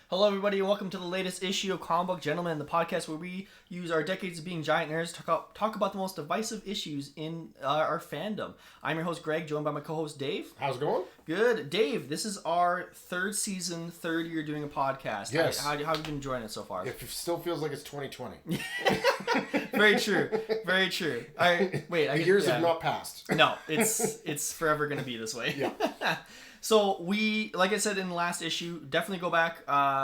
Hello, everybody, and welcome to the latest issue of Comic Book Gentlemen, the podcast where we use our decades of being giant nerds to talk about the most divisive issues in our fandom. I'm your host, Greg, joined by my co-host, Dave. How's it going? Good. Dave, this is our third season, third year doing a podcast. Yes. How have you been enjoying it so far? It still feels like it's 2020. Very true. Very true. The years have not passed. No, it's forever going to be this way. Yeah. So we, like I said in the last issue, definitely go back,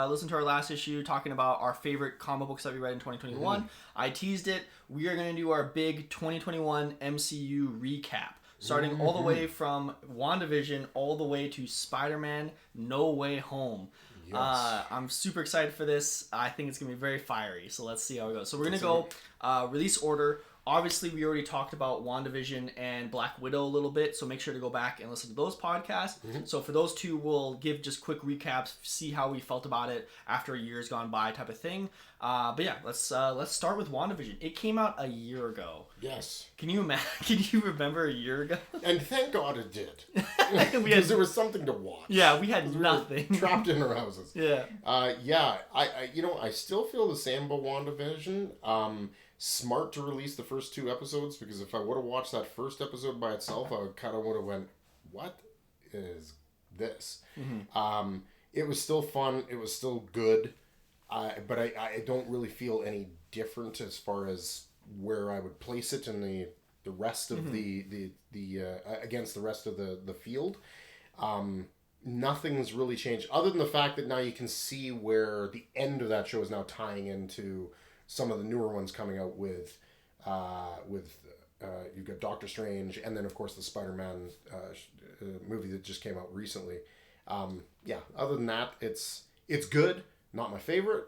listen to our last issue talking about our favorite comic books that we read in 2021. Mm-hmm. I teased it. We are going to do our big 2021 MCU recap, starting all the way from WandaVision all the way to Spider-Man No Way Home. Yes. I'm super excited for this. I think it's going to be very fiery, so let's see how it goes. So we're going to go release order. Obviously, we already talked about WandaVision and Black Widow a little bit, so make sure to go back and listen to those podcasts. Mm-hmm. So for those two, we'll give just quick recaps, see how we felt about it after a year's gone by type of thing. But yeah, let's start with WandaVision. It came out a year ago. Yes. Can you remember a year ago? And thank God it did. Because there was something to watch. Yeah, we had nothing. We were trapped in our houses. Yeah. I still feel the same about WandaVision. Smart to release the first two episodes, because if I would have watched that first episode by itself, I kind of would have went, what is this? Mm-hmm. It was still fun. It was still good. But I don't really feel any different as far as where I would place it in the rest of mm-hmm. the against the rest of the field. Nothing's really changed other than the fact that now you can see where the end of that show is now tying into some of the newer ones coming out with you've got Doctor Strange, and then of course the Spider-Man movie that just came out recently. Other than that, it's good. Not my favorite.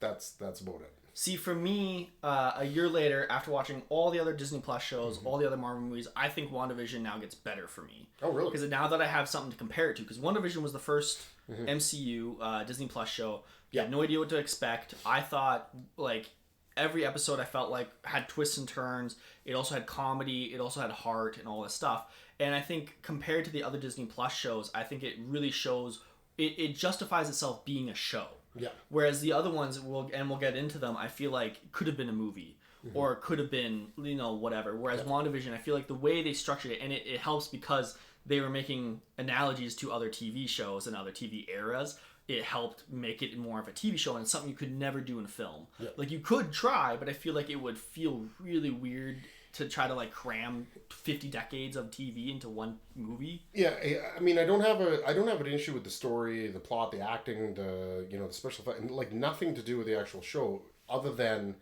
That's about it. See, for me, a year later, after watching all the other Disney Plus shows, mm-hmm. all the other Marvel movies, I think WandaVision now gets better for me. Oh, really? Because now that I have something to compare it to, because WandaVision was the first mm-hmm. MCU Disney Plus show. You had no idea what to expect. I thought, like, every episode I felt like had twists and turns. It also had comedy. It also had heart and all this stuff. And I think compared to the other Disney Plus shows, I think it really shows, it justifies itself being a show. Yeah. Whereas the other ones, we'll get into them, I feel like could have been a movie. Mm-hmm. Or could have been, whatever. Whereas WandaVision, I feel like the way they structured it, and it helps because they were making analogies to other TV shows and other TV eras. It helped make it more of a TV show, and it's something you could never do in a film. Yeah. Like, you could try, but I feel like it would feel really weird to try to, like, cram 50 decades of TV into one movie. Yeah, I mean, I don't have an issue with the story, the plot, the acting, the special effects, and, like, nothing to do with the actual show other than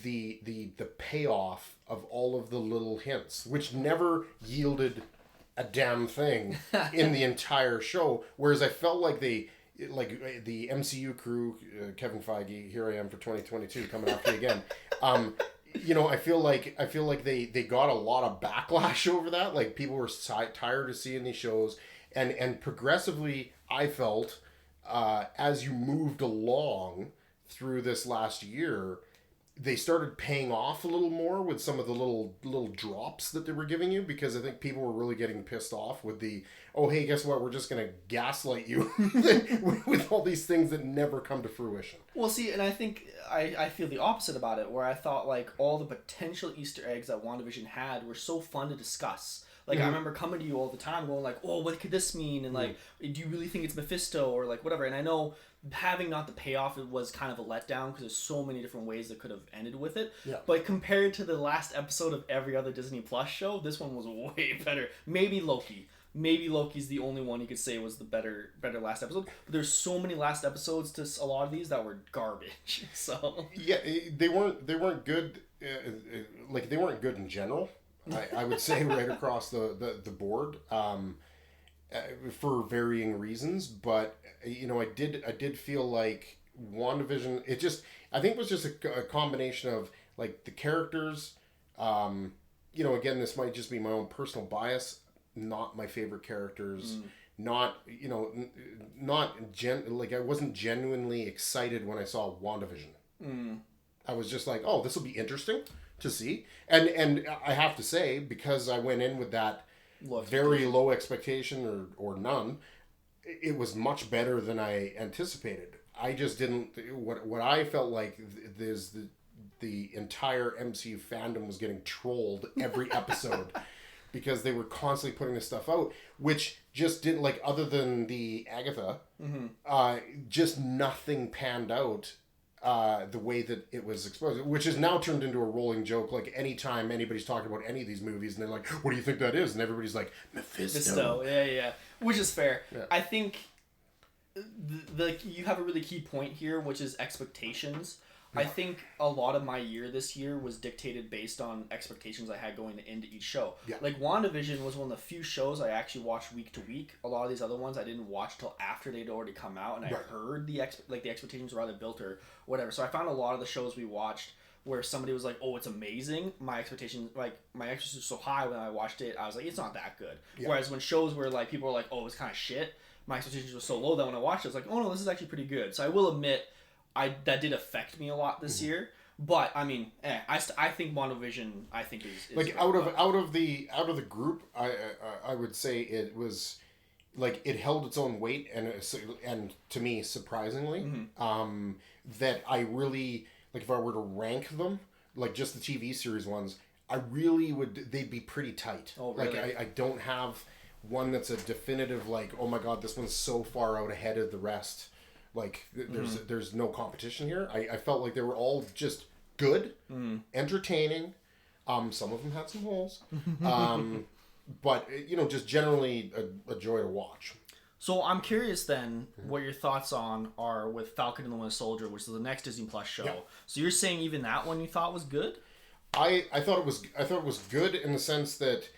the payoff of all of the little hints, which never yielded a damn thing in the entire show, whereas I felt like the MCU crew, Kevin Feige, here I am for 2022 coming after you again. I feel like they got a lot of backlash over that. Like, people were tired of seeing these shows, and progressively, I felt as you moved along through this last year, they started paying off a little more with some of the little drops that they were giving you, because I think people were really getting pissed off with the, oh, hey, guess what? We're just going to gaslight you with all these things that never come to fruition. Well, see, and I think I feel the opposite about it, where I thought, like, all the potential Easter eggs that WandaVision had were so fun to discuss. Like, mm-hmm. I remember coming to you all the time going, like, oh, what could this mean? And, like, do you really think it's Mephisto? Or, like, whatever. And I know having not the payoff, it was kind of a letdown because there's so many different ways that could have ended with it. Yeah. But compared to the last episode of every other Disney Plus show, this one was way better. Maybe Loki. Maybe Loki's the only one you could say was the better last episode. But there's so many last episodes to a lot of these that were garbage. So yeah, they weren't good. They weren't good in general. I would say right across the board, for varying reasons. But I did feel like WandaVision, I think it was just a combination of, like, the characters. Again, this might just be my own personal bias. Not my favorite characters. I wasn't genuinely excited when I saw WandaVision. I was just like, oh, this will be interesting to see. And I have to say, because I went in with that very low expectation or none, it was much better than I anticipated. I just didn't. What I felt like there's the entire MCU fandom was getting trolled every episode because they were constantly putting this stuff out, which just didn't, like, other than the Agatha, just nothing panned out the way that it was exposed, which is now turned into a rolling joke. Like, anytime anybody's talking about any of these movies and they're like, what do you think that is? And everybody's like, Mephisto. Yeah. Which is fair. Yeah. I think you have a really key point here, which is expectations. I think a lot of my year this year was dictated based on expectations I had going into each show. Yeah. Like, WandaVision was one of the few shows I actually watched week to week. A lot of these other ones I didn't watch till after they'd already come out, and I heard the expectations were either built or whatever. So I found a lot of the shows we watched where somebody was like, "Oh, it's amazing." My expectations were so high when I watched it. I was like, "It's not that good." Yeah. Whereas when shows where like people were like, "Oh, it's kind of shit," my expectations were so low that when I watched it, I was like, "Oh no, this is actually pretty good." So I will admit, that did affect me a lot this year. But I mean, I think WandaVision is like out of the group, I would say it was like it held its own weight, and to me surprisingly, that I really, like, if I were to rank them, like just the TV series ones, I really would, they'd be pretty tight. Oh, really? Like I don't have one that's a definitive, like, oh my god, this one's so far out ahead of the rest. Like, there's no competition here. I felt like they were all just good, entertaining. Some of them had some holes. But, just generally a joy to watch. So I'm curious then what your thoughts are with Falcon and the Winter Soldier, which is the next Disney Plus show. Yeah. So you're saying even that one you thought was good? I thought it was good in the sense that,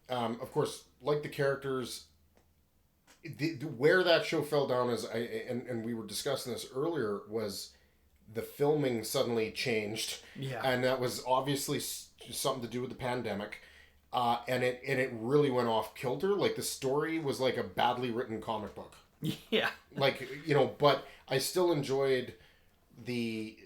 of course, like the characters, where that show fell down is, and we were discussing this earlier, was the filming suddenly changed. Yeah. And that was obviously something to do with the pandemic. And it really went off kilter. Like, the story was like a badly written comic book. Yeah. Like, but I still enjoyed it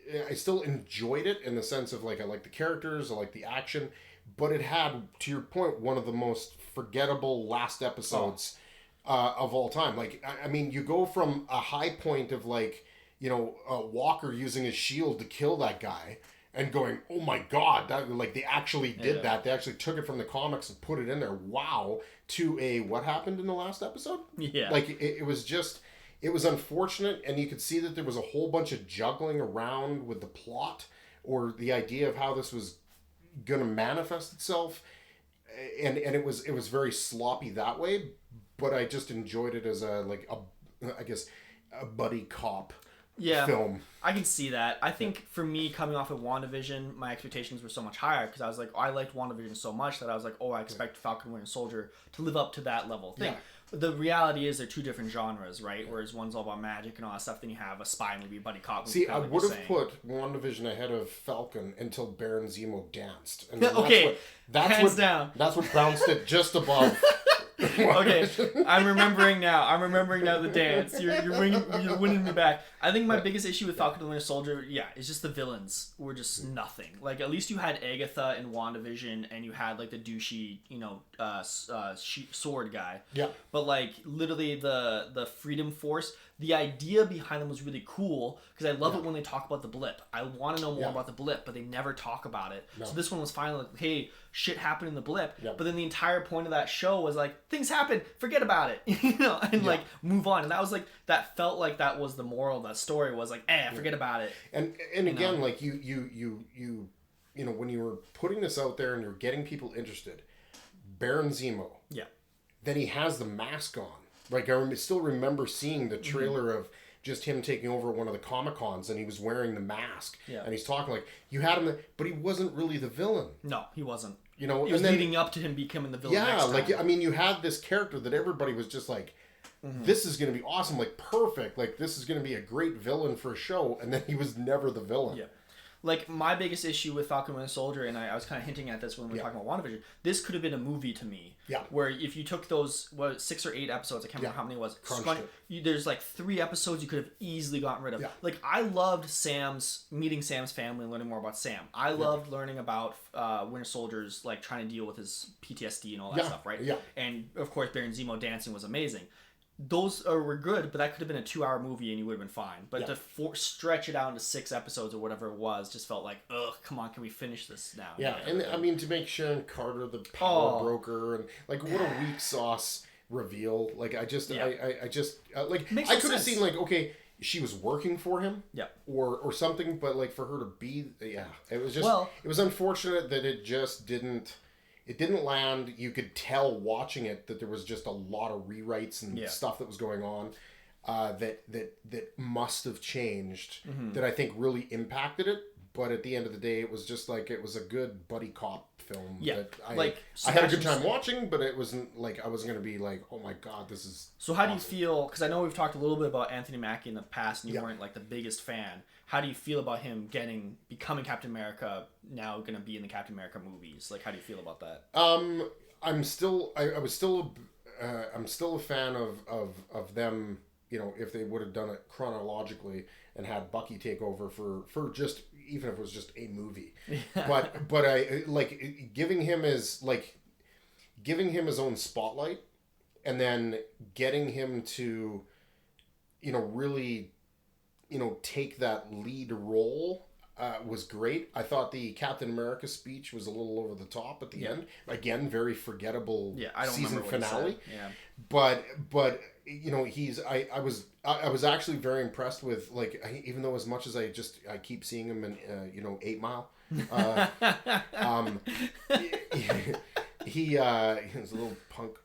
in the sense of, like, I like the characters, I like the action, but it had, to your point, one of the most forgettable last episodes of all time. Like, I mean, you go from a high point of, like, Walker using his shield to kill that guy and going, oh my god, that, like, they actually did that. They actually took it from the comics and put it in there. Wow. To a, what happened in the last episode? Yeah. Like, it was just, it was unfortunate, and you could see that there was a whole bunch of juggling around with the plot or the idea of how this was going to manifest itself. And it was very sloppy that way, but I just enjoyed it as a buddy cop film. I can see that. I think for me, coming off of WandaVision, my expectations were so much higher because I was like, I liked WandaVision so much that I was like, I expect Falcon and Winter Soldier to live up to that level thing. Yeah. The reality is they're two different genres, right? Whereas one's all about magic and all that stuff. Then you have a spy movie, a buddy cop movie. See, I would have put WandaVision ahead of Falcon until Baron Zemo danced. And hands down. That's what bounced it just above. Okay, I'm remembering now the dance. You're winning me back. I think my biggest issue with Falcon and the Winter Soldier, is just the villains were just nothing. Like, at least you had Agatha in WandaVision, and you had, like, the douchey, sword guy. Yeah. But, like, literally the Freedom Force, the idea behind them was really cool because I love it when they talk about the blip. I want to know more about the blip, but they never talk about it. No. So this one was finally like, hey, shit happened in the blip. Yeah. But then the entire point of that show was like, things happen, forget about it, and like move on. And that was like, that felt like that was the moral of that story, was like, forget about it. And again, like you when you were putting this out there and you're getting people interested, Baron Zemo. Yeah. Then he has the mask on. Like, I still remember seeing the trailer of just him taking over one of the Comic-Cons, and he was wearing the mask. Yeah. And he's talking like, you had him, but he wasn't really the villain. No, he wasn't. He was leading up to him becoming the villain. Yeah, next time. like, I mean, you had this character that everybody was just like, this is going to be awesome, like, perfect. Like, this is going to be a great villain for a show, and then he was never the villain. Yeah. Like, my biggest issue with Falcon and Winter Soldier, and I was kind of hinting at this when we were talking about WandaVision, this could have been a movie to me. Yeah. Where if you took those, 6 or 8 episodes, I can't remember how many it was. There's like 3 episodes you could have easily gotten rid of. Yeah. Like, I loved meeting Sam's family and learning more about Sam. I loved learning about Winter Soldier's, like, trying to deal with his PTSD and all that stuff, right? Yeah. And, of course, Baron Zemo dancing was amazing. those were good, but that could have been a 2-hour movie and you would have been fine. But Yeah. to stretch it out into 6 episodes or whatever it was, just felt like, ugh, come on, can we finish this now? Yeah, and I mean, to make Sharon Carter the power broker, and like, what a weak sauce reveal. Like, I just like, Makes I no could have sense. seen, like, okay, she was working for him, Yeah. or something, but like, for her to be, yeah, it was just, Well- it was unfortunate that it just didn't. It didn't land. You could tell watching it that there was just a lot of rewrites and stuff that was going on that must have changed, that I think really impacted it. But at the end of the day, it was just like, it was a good buddy cop film. Yeah, that like, I had a good Sebastian time Stan. watching, but it wasn't like, I wasn't going to be like, oh my god, this is So how do you awesome. feel, because I know we've talked a little bit about Anthony Mackie in the past and you Yeah. weren't like the biggest fan. How do you feel about him becoming Captain America, now going to be in the Captain America movies? Like, how do you feel about that? I'm still I'm still a fan of them, you know, if they would have done it chronologically and had Bucky take over for just, even if it was just a movie. But I like giving him his own spotlight, and then getting him to, you know, really, you know, take that lead role was great. I thought the Captain America speech was a little over the top at the end. Again, very forgettable I don't season remember what he finale. said. Yeah. But you know, I was actually very impressed with, like, even though as much as I keep seeing him in you know, 8 Mile, he's a little punk.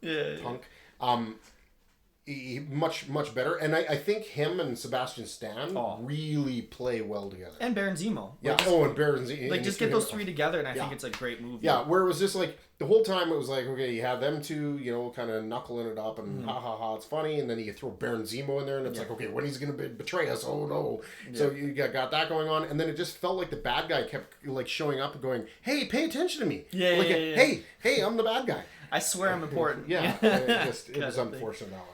He much better, and I think him and Sebastian Stan really play well together. And Baron Zemo. Yeah. Like, And Baron like, just get those 3 together, and I think it's a great movie. Yeah, where it was just like, the whole time it was like, okay, you have them two, you know, kind of knuckling it up, and ha ha ha, it's funny, and then you throw Baron Zemo in there, and it's like, okay, when he's gonna betray us? Oh no! So you got that going on, and then it just felt like the bad guy kept like showing up and going, "Hey, pay attention to me!" Yeah, like, yeah, yeah. Hey, I'm the bad guy. I swear I'm important. Yeah, it was unfortunate that one.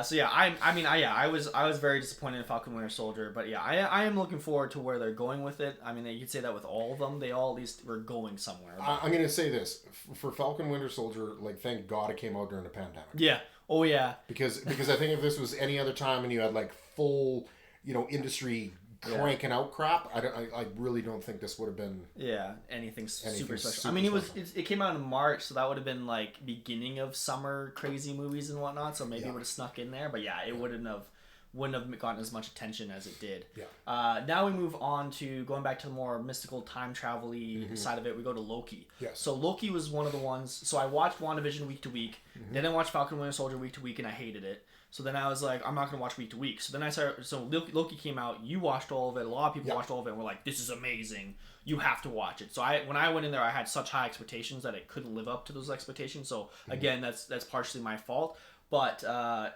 So yeah, I was very disappointed in Falcon Winter Soldier, but yeah, I am looking forward to where they're going with it. I mean, you could say that with all of them. They all at least were going somewhere. I'm gonna say this for Falcon Winter Soldier, like, thank God it came out during the pandemic. Yeah. Oh yeah. Because I think if this was any other time and you had like full, you know, industry cranking out crap, I really don't think this would have been anything super Anything special. super I mean, special. it came out in March, so that would have been like beginning of summer crazy movies and whatnot. So maybe it would have snuck in there, but yeah, it wouldn't have gotten as much attention as it did. Yeah. Now we move on to going back to the more mystical time travel-y side of it. We go to Loki. Yes. So Loki was one of the ones. So I watched WandaVision week to week. Then I watched Falcon Winter Soldier week to week, and I hated it. So then I was like, I'm not going to watch week to week. So then I started. So Loki came out. You watched all of it. A lot of people watched all of it and were like, this is amazing. You have to watch it. So when I went in there, I had such high expectations that it couldn't live up to those expectations. So again, that's partially my fault. But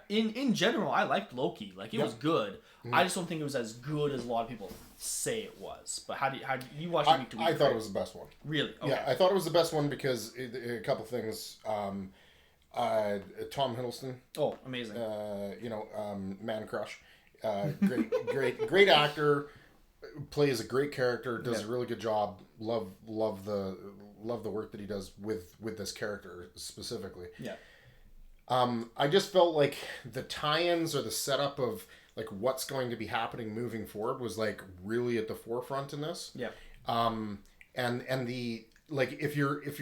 in general, I liked Loki. Like, it was good. I just don't think it was as good as a lot of people say it was. But how do you watch it week to week? I thought it was the best one. Really? Okay. Yeah, I thought it was the best one because a couple things. Tom Hiddleston. Oh, amazing. You know, man crush. Great actor. Plays a great character. Does a really good job. Love the work that he does with this character specifically. Yeah. I just felt like the tie-ins or the setup of like what's going to be happening moving forward was like really at the forefront in this. Yeah. And the, like, if you're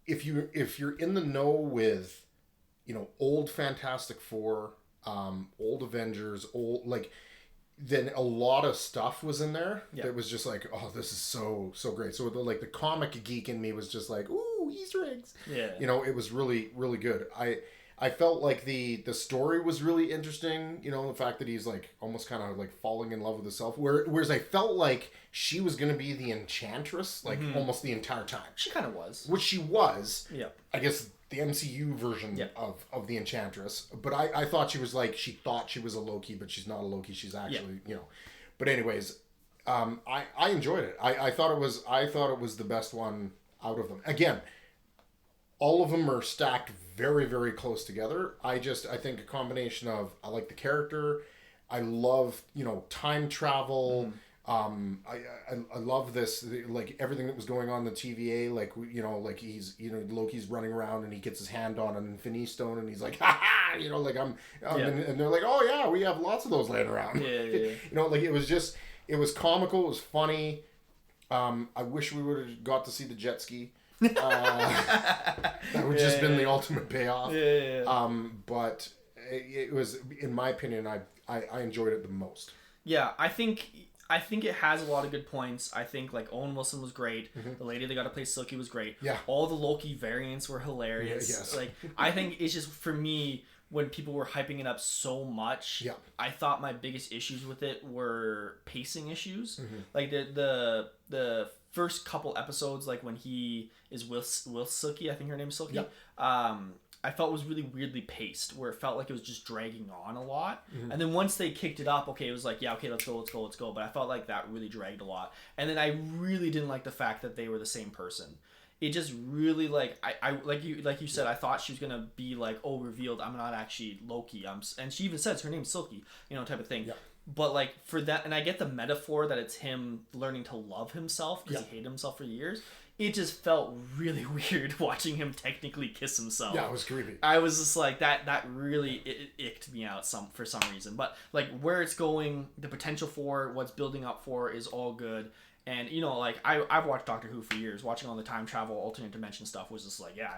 in the know with, you know, old Fantastic Four, old Avengers, then a lot of stuff was in there that was just like, oh, this is so great. So the comic geek in me was just like, ooh, Easter eggs. Yeah. You know, it was really, really good. I felt like the story was really interesting. You know, the fact that he's like almost kind of like falling in love with himself. Whereas I felt like she was going to be the Enchantress, like almost the entire time. She kind of was. Which she was. Yeah. I guess the MCU version of the Enchantress. But I thought she was like, she thought she was a Loki, but she's not a Loki. She's actually, you know. But anyways, I enjoyed it. I thought it was the best one out of them. Again, all of them are stacked very, very close together. I think a combination of, I like the character, I love, you know, time travel, I love this, like everything that was going on in the TVA, like like he's Loki's running around and he gets his hand on an Infinity Stone and he's like, ha ha, like and they're like, oh yeah, we have lots of those laying around. Like it was comical, it was funny. I wish we would have got to see the jet ski. That would just been the ultimate payoff. But it was, in my opinion, I enjoyed it the most. Yeah, I think it has a lot of good points. I think like Owen Wilson was great. The lady that got to play Silky was great. Yeah. All the Loki variants were hilarious. Yes. Like I think it's just, for me, when people were hyping it up so much, I thought my biggest issues with it were pacing issues. Like the first couple episodes, like when he is with Silky, I think her name's Silky. I felt was really weirdly paced, where it felt like it was just dragging on a lot. And then once they kicked it up, okay, it was like, yeah, okay, let's go. But I felt like that really dragged a lot. And then I really didn't like the fact that they were the same person. It just really, like, I like you said, I thought she was gonna be like, oh, revealed, I'm not actually Loki. And she even says her name's Silky, type of thing. Yeah. But like for that, and I get the metaphor that it's him learning to love himself because he hated himself for years. It just felt really weird watching him technically kiss himself. Yeah, it was creepy. I was just like, that really icked me out for some reason. But like where it's going, the potential for what's building up for is all good. And like I've watched Doctor Who for years. Watching all the time travel, alternate dimension stuff was just like, yeah,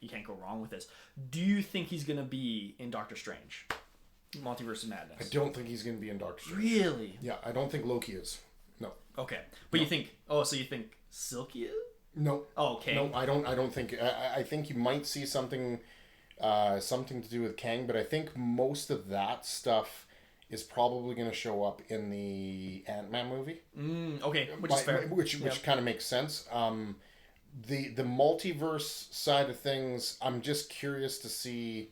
you can't go wrong with this. Do you think he's gonna be in Doctor Strange? Multiverse of Madness. I don't think he's gonna be in Doctor Strange. Really? Yeah, I don't think Loki is. No. Okay, but you think? Oh, so you think Silky is? No. Oh, okay. No, I don't think. I think you might see something to do with Kang, but I think most of that stuff is probably going to show up in the Ant-Man movie. Okay, which is fair. Which kind of makes sense. The multiverse side of things, I'm just curious to see.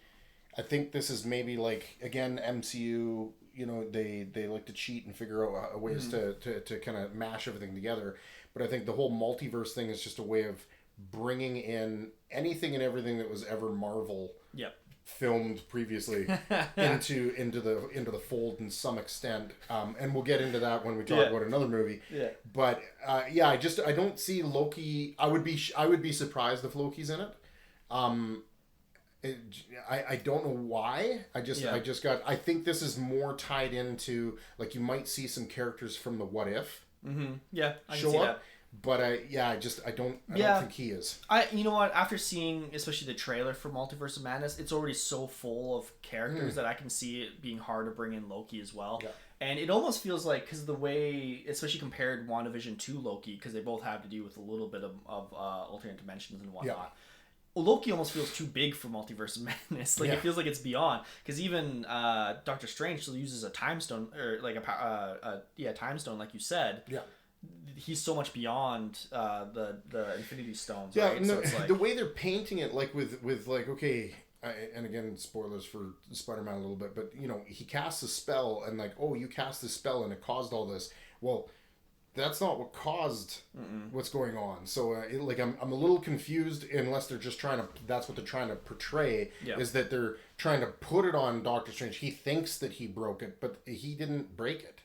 I think this is maybe like, again, MCU. They like to cheat and figure out ways to kind of mash everything together. But I think the whole multiverse thing is just a way of bringing in anything and everything that was ever Marvel filmed previously into the fold in some extent. And we'll get into that when we talk about another movie. Yeah. But I don't see Loki. I would be surprised if Loki's in it. I don't know why. I think this is more tied into, like, you might see some characters from the What If. Yeah, I show can see up. that. But I don't think he is. You know what? After seeing especially the trailer for Multiverse of Madness, it's already so full of characters that I can see it being hard to bring in Loki as well. Yeah. And it almost feels like, because of the way, especially compared WandaVision to Loki, because they both have to do with a little bit of alternate dimensions and whatnot. Yeah. Loki almost feels too big for Multiverse of Madness. Like, it feels like it's beyond. Because even Doctor Strange still uses a time stone, or like a time stone, like you said. Yeah. He's so much beyond the Infinity Stones. Yeah, right? No, so it's like, the way they're painting it, like with like, okay, and again, spoilers for Spider-Man a little bit, but he casts a spell, and like, oh, you cast this spell and it caused all this. Well, that's not what caused what's going on. So I'm a little confused, unless they're just that's what they're trying to portray, is that they're trying to put it on Doctor Strange. He thinks that he broke it, but he didn't break it.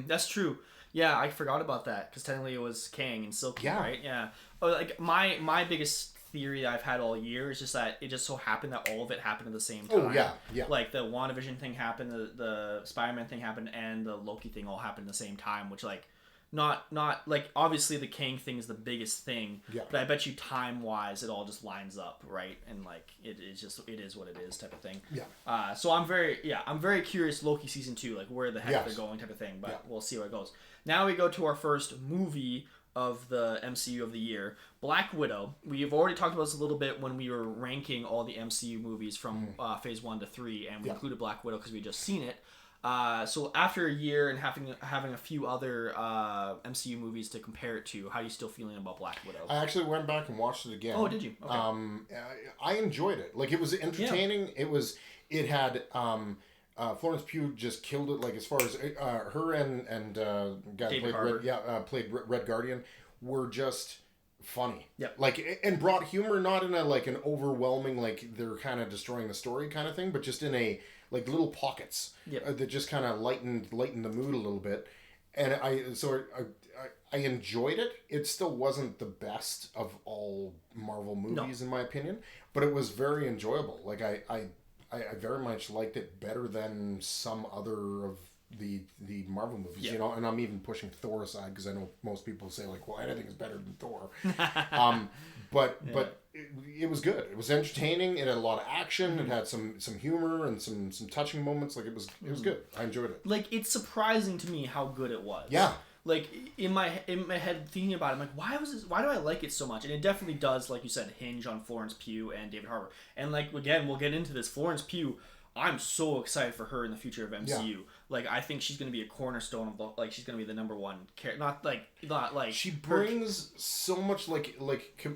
That's true. Yeah, I forgot about that, because technically it was Kang and Silky, right? Yeah. Like my biggest theory I've had all year is just that it just so happened that all of it happened at the same time. Oh yeah. Like the WandaVision thing happened, the Spider-Man thing happened, and the Loki thing all happened at the same time, which like not like, obviously the Kang thing is the biggest thing, but I bet you time wise it all just lines up, right? And like it is what it is type of thing. Yeah. So I'm very curious, Loki season 2, like where the heck they're going type of thing, but we'll see where it goes. Now we go to our first movie of the MCU of the year, Black Widow. We've already talked about this a little bit when we were ranking all the MCU movies from phase 1 to 3, and we included Black Widow because we just seen it. So after a year and having a few other MCU movies to compare it to, how are you still feeling about Black Widow? I actually went back and watched it again. Oh, did you? Okay. I enjoyed it. Like, it was entertaining. Yeah. It had Florence Pugh just killed it. Like, as far as her and guy who played Red Guardian were just funny. Yeah. Like, and brought humor, not in an overwhelming, like, they're kind of destroying the story kind of thing, but just in a, like, little pockets that just kind of lightened the mood a little bit. and I enjoyed it. It still wasn't the best of all Marvel movies in my opinion, but it was very enjoyable. Like I very much liked it better than some other of the Marvel movies, you know, and I'm even pushing Thor aside because I know most people say like, well, anything is better than Thor. But it was good. It was entertaining. It had a lot of action. It had some humor and some touching moments. Like it was good. I enjoyed it. Like it's surprising to me how good it was. Yeah. Like in my head thinking about it, I'm like, why do I like it so much? And it definitely does, like you said, hinge on Florence Pugh and David Harbour. And like again, we'll get into this. Florence Pugh, I'm so excited for her in the future of MCU. Yeah. Like I think she's gonna be a cornerstone of like she's gonna be the number one character. Not like she brings so much like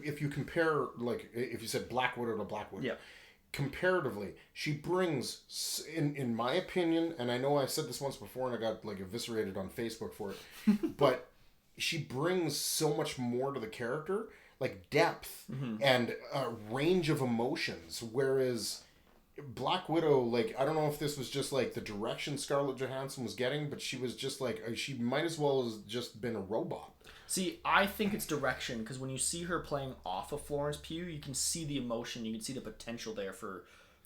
if you compare like if you said Black Widow to Black Widow. Yeah. Comparatively, she brings, in my opinion, and I know I said this once before and I got like eviscerated on Facebook for it, but she brings so much more to the character, like depth and range of emotions, whereas Black Widow, like, I don't know if this was just like the direction Scarlett Johansson was getting, but she was just like, she might as well have just been a robot. See, I think it's direction, because when you see her playing off of Florence Pugh, you can see the emotion, you can see the potential there for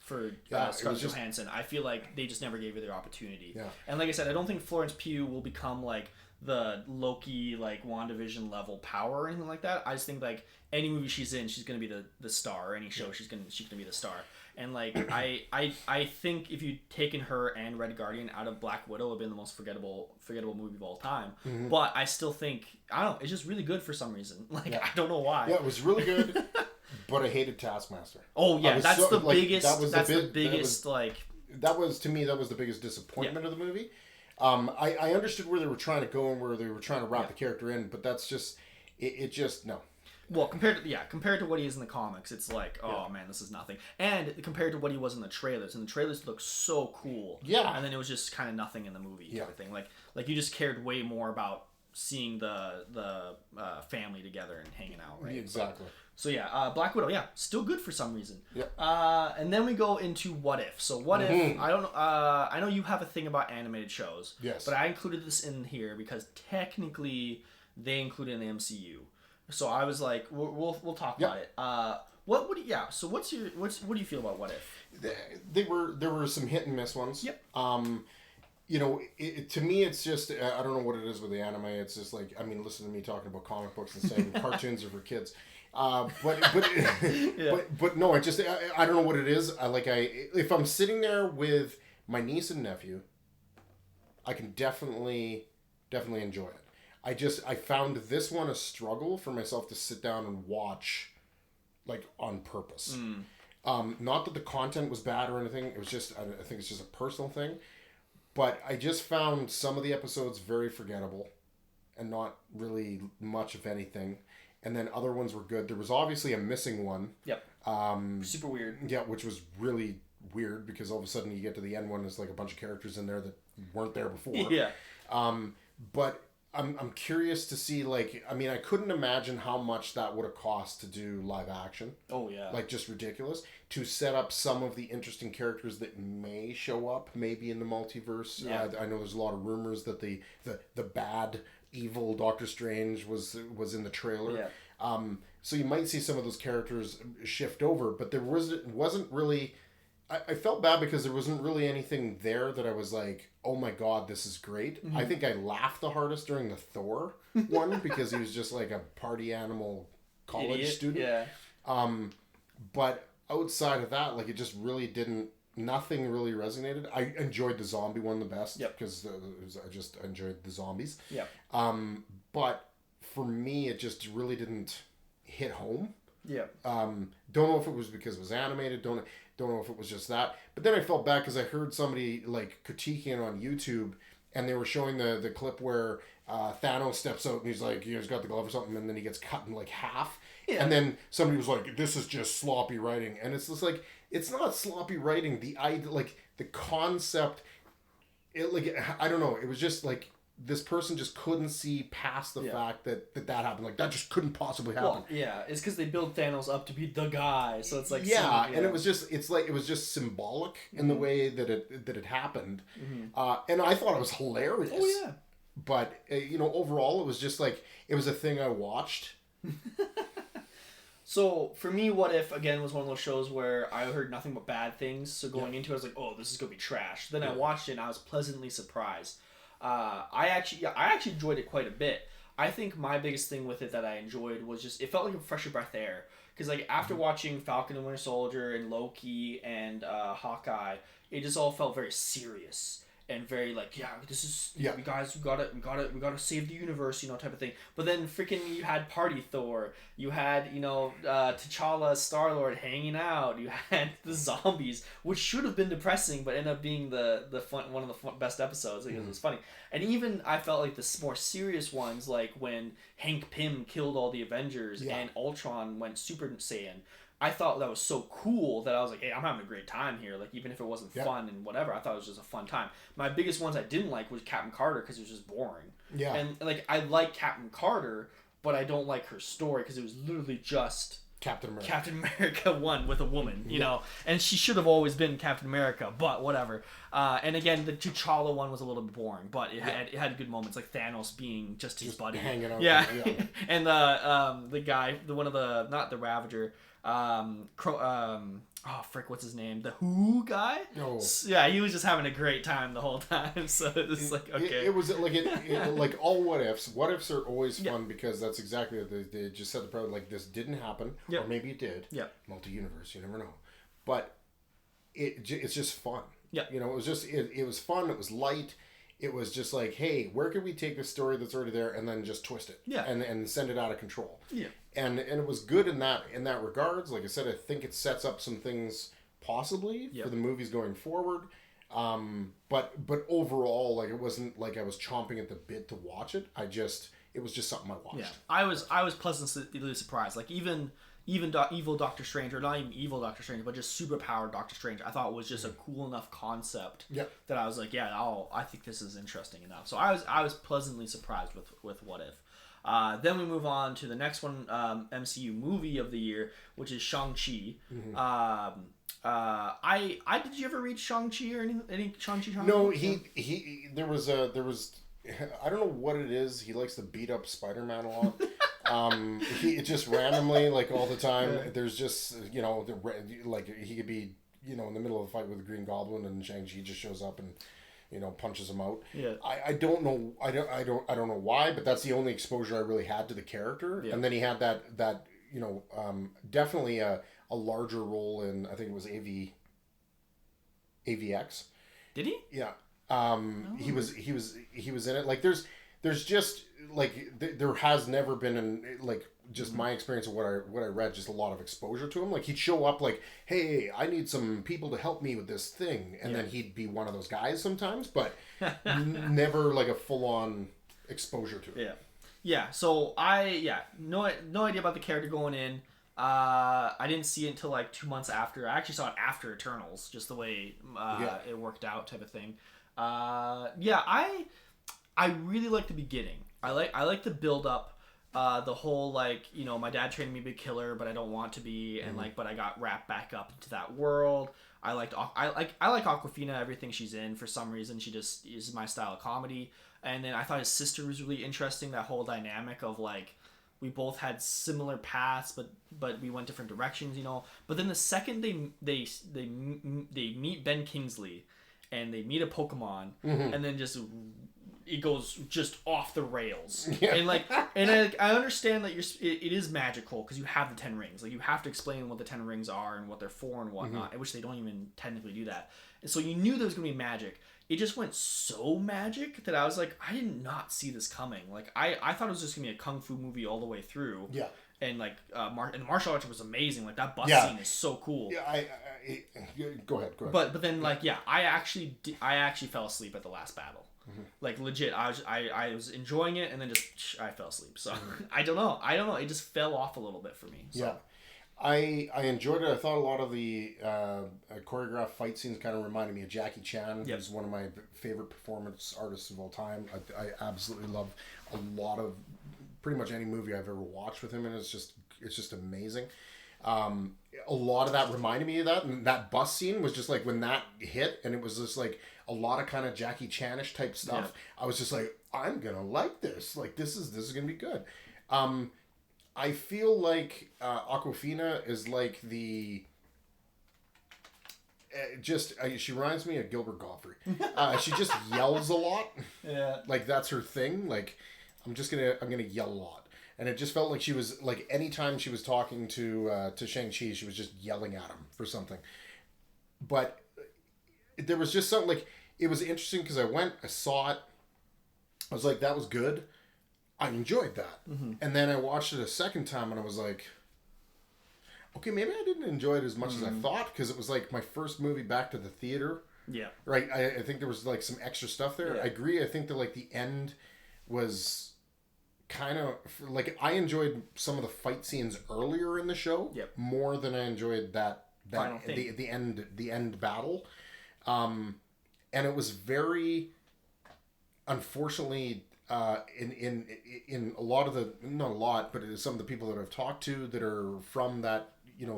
Scarlett Johansson. I feel like they just never gave her the opportunity. Yeah. And like I said, I don't think Florence Pugh will become like the Loki, like WandaVision level power or anything like that. I just think like any movie she's in, she's gonna be the star. Or any show she's gonna be the star. And like I think if you'd taken her and Red Guardian out of Black Widow, it would have been the most forgettable movie of all time. Mm-hmm. But I still think, I don't know, it's just really good for some reason. Like I don't know why. Yeah, it was really good, but I hated Taskmaster. Oh yeah, that's the biggest. That was to me the biggest disappointment of the movie. I understood where they were trying to go and where they were trying to wrap the character in, but that's just it just no. Well, compared to what he is in the comics, it's like, oh man, this is nothing. And compared to what he was in the trailers looked so cool. Yeah. And then it was just kind of nothing in the movie type of thing. Like you just cared way more about seeing the family together and hanging out, right? Exactly. So yeah, Black Widow, still good for some reason. Yep. And then we go into What If. So What If, I don't know, I know you have a thing about animated shows. Yes. But I included this in here because technically they included in the MCU. So I was like, we'll talk about it. What do you feel about What If? There were some hit and miss ones. Yep. You know, to me, it's just I don't know what it is with the anime. It's just like, I mean, listen to me talking about comic books and saying cartoons are for kids. But no, I don't know what it is. If I'm sitting there with my niece and nephew, I can definitely enjoy it. I found this one a struggle for myself to sit down and watch, like, on purpose. Not that the content was bad or anything. It was just, I think it's just a personal thing. But I just found some of the episodes very forgettable and not really much of anything. And then other ones were good. There was obviously a missing one. Yep. Super weird. Yeah, which was really weird because all of a sudden you get to the end one, there's like a bunch of characters in there that weren't there before. Yeah. But I'm curious to see, like, I mean, I couldn't imagine how much that would have cost to do live action. Oh, yeah. Like, just ridiculous. To set up some of the interesting characters that may show up, maybe in the multiverse. Yeah. I know there's a lot of rumors that the bad, evil Doctor Strange was in the trailer. Yeah. So you might see some of those characters shift over, but there wasn't really... I felt bad because there wasn't really anything there that I was like, oh my god, this is great. Mm-hmm. I think I laughed the hardest during the Thor one because he was just like a party animal college student. Yeah. But outside of that, like, it just really nothing really resonated. I enjoyed the zombie one the best because I just enjoyed the zombies. Yeah. But for me, it just really didn't hit home. Yeah. Don't know if it was because it was animated. Don't know if it was just that. But then I felt bad because I heard somebody like critiquing it on YouTube, and they were showing the clip where Thanos steps out and he's like, he's got the glove or something, and then he gets cut in like half. Yeah. And then somebody was like, "This is just sloppy writing," and it's just like, it's not sloppy writing. The concept, I don't know. It was just like, this person just couldn't see past the fact that happened. Like, that just couldn't possibly happen. Well, yeah, it's because they built Thanos up to be the guy, so it's like... and it was just symbolic in the way that it happened. Mm-hmm. And I thought it was hilarious. Oh, yeah. but you know, overall, it was just like it was a thing I watched. So for me, What If again was one of those shows where I heard nothing but bad things. So going into it, I was like, "Oh, this is gonna be trash." Then I watched it, and I was pleasantly surprised. I actually enjoyed it quite a bit. I think my biggest thing with it that I enjoyed was just it felt like a fresher breath of air. Because like after watching Falcon and Winter Soldier and Loki and Hawkeye, it just all felt very serious and very like this is we guys we gotta save the universe, you know, type of thing. But then freaking you had Party Thor, you had T'Challa, Star-Lord hanging out, you had the zombies, which should have been depressing but ended up being the fun, one of the best episodes because it was funny. And even I felt like the more serious ones, like when Hank Pym killed all the Avengers and Ultron went Super Saiyan, I thought that was so cool that I was like, hey, I'm having a great time here. Like, even if it wasn't fun and whatever, I thought it was just a fun time. My biggest ones I didn't like was Captain Carter because it was just boring. Yeah. And, like, I like Captain Carter, but I don't like her story because it was literally just Captain America 1 with a woman, you know? And she should have always been Captain America, but whatever. And again, the T'Challa one was a little bit boring, but it had good moments, like Thanos being just his buddy. Hanging out. Yeah. And the guy, one of the, not the Ravager, what's his name? The Who guy? Oh. Yeah, he was just having a great time the whole time. So it's like, okay. It was like like all what ifs. What ifs are always fun because that's exactly what they just said. The problem, like, this didn't happen, or maybe it did. Yeah. Multi-universe, you never know. But it's just fun. Yeah. You know, it was just it was fun. It was light. It was just like, hey, where could we take this story that's already there and then just twist it? Yeah. And send it out of control. Yeah. And it was good in that regards. Like I said, I think it sets up some things possibly for the movies going forward. But overall, like, it wasn't like I was chomping at the bit to watch it. It was just something I watched. Yeah. I was pleasantly surprised. Like even evil Doctor Strange, or not even evil Doctor Strange, but just superpowered Doctor Strange, I thought was just a cool enough concept that I was like, I think this is interesting enough. So I was pleasantly surprised with What If. Then we move on to the next one, MCU movie of the year, which is Shang-Chi. Mm-hmm. Did you ever read Shang-Chi or any Shang-Chi? No, there was I don't know what it is. He likes to beat up Spider-Man a lot. He just randomly, like, all the time. There's just, you know, like, he could be, you know, in the middle of a fight with the Green Goblin, and Shang-Chi just shows up and, you know, punches him out. Yeah. I don't know. I don't know why, but that's the only exposure I really had to the character. Yeah. And then he had that you know, definitely a larger role in, I think it was AVX. Did he? Yeah. He was in it. Like, there's just, like, there has never been just my experience of what I read, just a lot of exposure to him. Like, he'd show up like, hey, I need some people to help me with this thing, and then he'd be one of those guys sometimes, but never like a full on exposure to it. Yeah. So no idea about the character going in. I didn't see it until like 2 months after. I actually saw it after Eternals, just the way it worked out, type of thing. I really like the beginning. I like the build up, the whole, like, you know, my dad trained me to be a killer, but I don't want to be, and but I got wrapped back up into that world. I like Awkwafina, everything she's in. For some reason, she just is my style of comedy. And then I thought his sister was really interesting. That whole dynamic of, like, we both had similar paths, but we went different directions, you know. But then the second they meet Ben Kingsley, and they meet a Pokemon, and then just it goes just off the rails. Yeah. And I understand that it is magical because you have the 10 rings. Like, you have to explain what the 10 rings are and what they're for and whatnot. I wish they don't even technically do that. And so you knew there was gonna be magic. It just went so magic that I was like, I did not see this coming. Like, I thought it was just gonna be a kung fu movie all the way through. Yeah. And like and the martial arts was amazing. Like, that bus scene is so cool. Yeah, I go ahead. But then, like, I actually fell asleep at the last battle. Like, legit, I was enjoying it, and then just I fell asleep. So I don't know. It just fell off a little bit for me. So. Yeah. I enjoyed it. I thought a lot of the choreographed fight scenes kind of reminded me of Jackie Chan, who's one of my favorite performance artists of all time. I absolutely love a lot of pretty much any movie I've ever watched with him, and it's just amazing. A lot of that reminded me of that, and that bus scene was just like when that hit, and it was just like a lot of kind of Jackie Chan-ish type stuff. I was just like, I'm gonna like this. Like this is gonna be good. I feel like Aquafina is like the she reminds me of Gilbert Gottfried. She just yells a lot. Yeah. Like that's her thing. Like I'm gonna yell a lot. And it just felt like she was like anytime she was talking to Shang-Chi, she was just yelling at him for something. But there was just something like it was interesting because I saw it. I was like, that was good. I enjoyed that. And then I watched it a second time and I was like, okay, maybe I didn't enjoy it as much as I thought because it was like my first movie back to the theater. Yeah. Right. I think there was like some extra stuff there. Yeah. I agree. I think that like the end was kind of like I enjoyed some of the fight scenes earlier in the show more than I enjoyed that final thing. the end battle. And it was very unfortunately in a lot of the not a lot but some of the people that I've talked to that are from that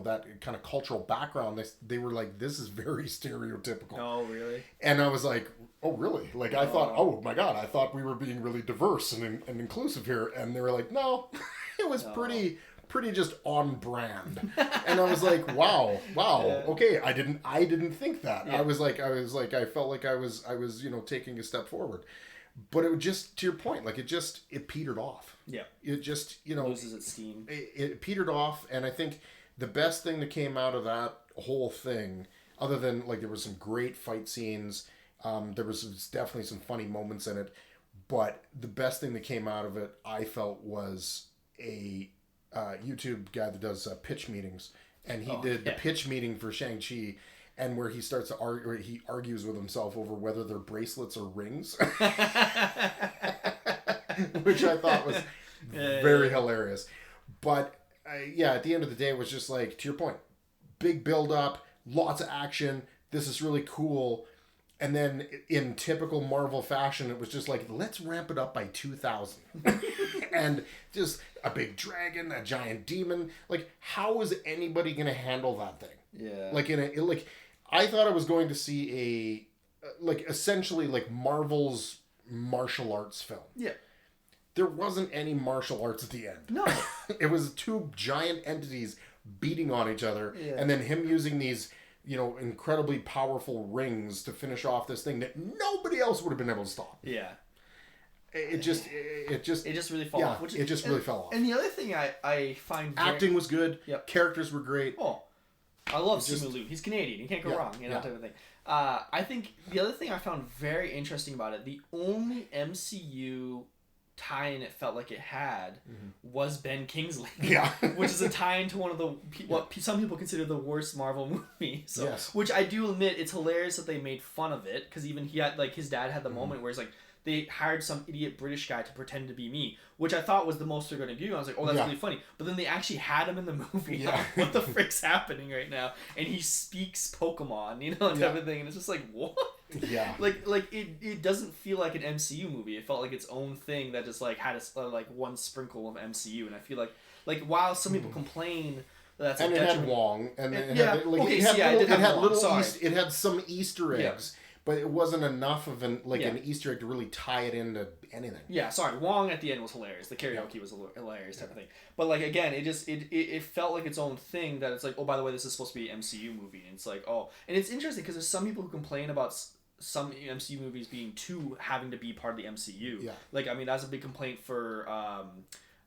that kind of cultural background, they were like, this is very stereotypical. Oh, really? And I was like, oh, really? Like, I thought, oh my God, I thought we were being really diverse and inclusive here. And they were like, no, it was pretty just on brand. And I was like, wow, okay. I didn't think that. Yeah. I felt like I was, taking a step forward. But it would just, to your point, like it petered off. Yeah. It just, loses its steam. It petered off. And I think the best thing that came out of that whole thing, other than like there was some great fight scenes, there was definitely some funny moments in it, but the best thing that came out of it, I felt, was a YouTube guy that does pitch meetings, and he did the pitch meeting for Shang-Chi, and where he starts to argue, he argues with himself over whether they're bracelets or rings, which I thought was very hilarious. But at the end of the day, it was just like, to your point, big build up, lots of action. This is really cool. And then in typical Marvel fashion, it was just like, let's ramp it up by 2,000. And just a big dragon, a giant demon. Like, how is anybody going to handle that thing? Yeah. Like, I thought I was going to see essentially Marvel's martial arts film. Yeah. There wasn't any martial arts at the end. No. It was two giant entities beating on each other, and then him using these, incredibly powerful rings to finish off this thing that nobody else would have been able to stop. Yeah. It just really fell off. Really fell off. And the other thing I find acting was good. Yep. Characters were great. Oh, I love Simu Liu. He's Canadian. You can't go wrong. Type of thing. I think the other thing I found very interesting about it, the only MCU tie-in it felt like it had was Ben Kingsley. Yeah. Which is a tie-in to one of what some people consider the worst Marvel movie. So, yes. Which I do admit, it's hilarious that they made fun of it, because even he had, his dad had the moment where he's like, they hired some idiot British guy to pretend to be me, which I thought was the most they're going to do. I was like, oh, that's really funny. But then they actually had him in the movie. Yeah. Like, what the frick's happening right now? And he speaks Pokemon, type of thing. And it's just like, what? Yeah. It doesn't feel like an MCU movie. It felt like its own thing that just had one sprinkle of MCU. And I feel like while some people complain that's and it had Wong, and it had some Easter eggs. Yeah. But it wasn't enough of an Easter egg to really tie it into anything. Yeah, sorry. Wong at the end was hilarious. The karaoke was hilarious type of thing. But again, it felt like its own thing that it's like, oh, by the way, this is supposed to be an MCU movie. And it's like, oh. And it's interesting because there's some people who complain about some MCU movies being having to be part of the MCU. Yeah. That's a big complaint for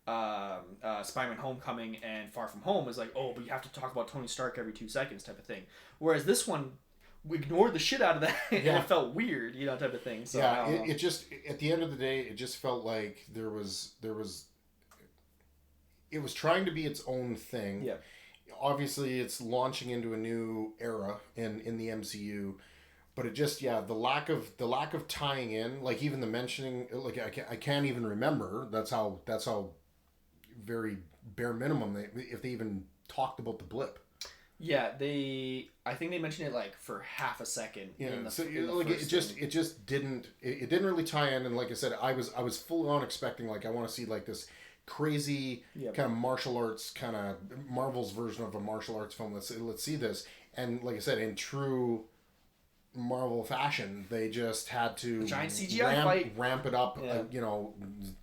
Spider-Man Homecoming and Far From Home is like, oh, but you have to talk about Tony Stark every 2 seconds type of thing. Whereas this one, we ignored the shit out of that, and it felt weird, type of thing. So it just, at the end of the day, it just felt like there was it was trying to be its own thing. Yeah. Obviously, it's launching into a new era in the MCU, but it just the lack of tying in, even the mentioning, I can't even remember. That's how very bare minimum if they even talked about the blip. Yeah, I think they mentioned it for half a second. Yeah, it just didn't really tie in, and like I said, I was full on expecting I want to see this crazy kind of martial arts, kind of Marvel's version of a martial arts film. Let's see this, and like I said, in true Marvel fashion, they just had to giant CGI fight, ramp it up,